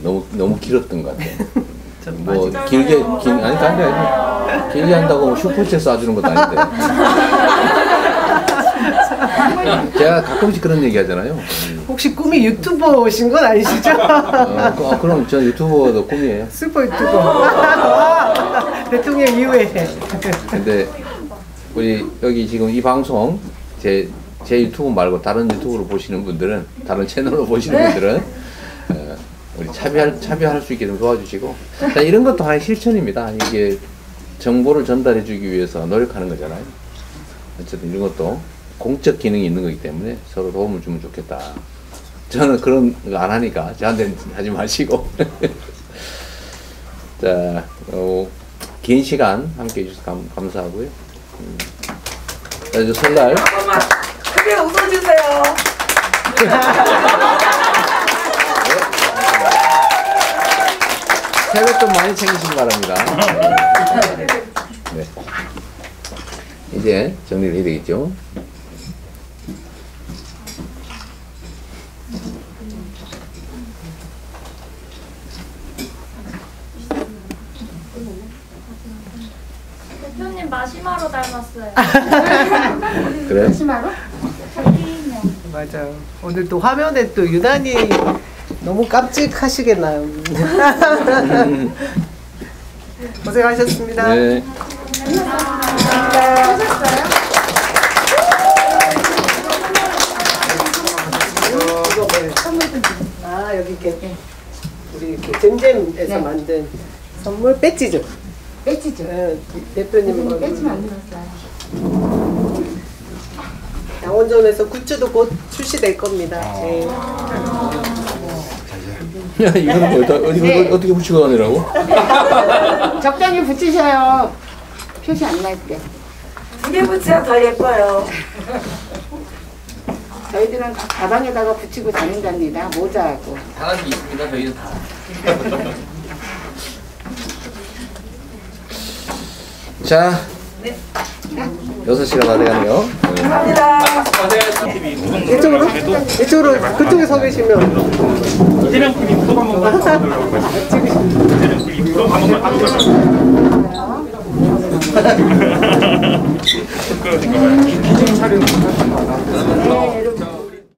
너무 길었던 것 같아요. 뭐 길게 한다고 뭐 슈퍼챗 쏴주는 것도 아닌데. 제가 가끔씩 그런 얘기 하잖아요. 혹시 꿈이 유튜버신 건 아니시죠? 그럼 전 유튜버도 꿈이에요. 슈퍼 유튜버. 대통령 이후에. 근데 우리 여기 지금 이 방송 제 유튜브 말고 다른 유튜브로 보시는 분들은, 다른 채널로 보시는 분들은 우리 참여할 수 있게 좀 도와주시고. 자, 이런 것도 하나의 실천입니다. 이게 정보를 전달해 주기 위해서 노력하는 거잖아요. 어쨌든 이런 것도 공적 기능이 있는 거기 때문에 서로 도움을 주면 좋겠다. 저는 그런 거 안 하니까 저한테는 하지 마시고. 자, 긴 시간 함께 해주셔서 감사하고요. 자, 이제 설날. 크게 웃어주세요. 세뱃돈 많이 챙기시기 바랍니다. 네. 이제 정리를 해야 되겠죠. 대표님 마시마로 닮았어요. 그래? 마시마로? 맞아요. 오늘 또 화면에 또 유난히 너무 깜찍하시겠나요? 고생하셨습니다. 네. 여기 이렇게 우리 이렇게 잼잼에서 만든 선물 배지죠. 배지죠. 대표님 배지 만들었어요. 당원전에서 굿즈도 곧 출시될 겁니다. 네. 야, 이거는 어떻게 붙이고 다니라고? 적당히 붙이셔요. 표시 안 날 때. 두개 붙여야 더 예뻐요. 저희들은 가방에다가 붙이고 다닌답니다. 모자하고. 하나씩 있습니다. 저희는 다. 자, 6시가 다 돼가네요. 감사합니다. 이쪽으로 그쪽에 서 계시면 이재명 TV 구독 한 번만 이재명 TV 구독 한 번만 그러니까 촬영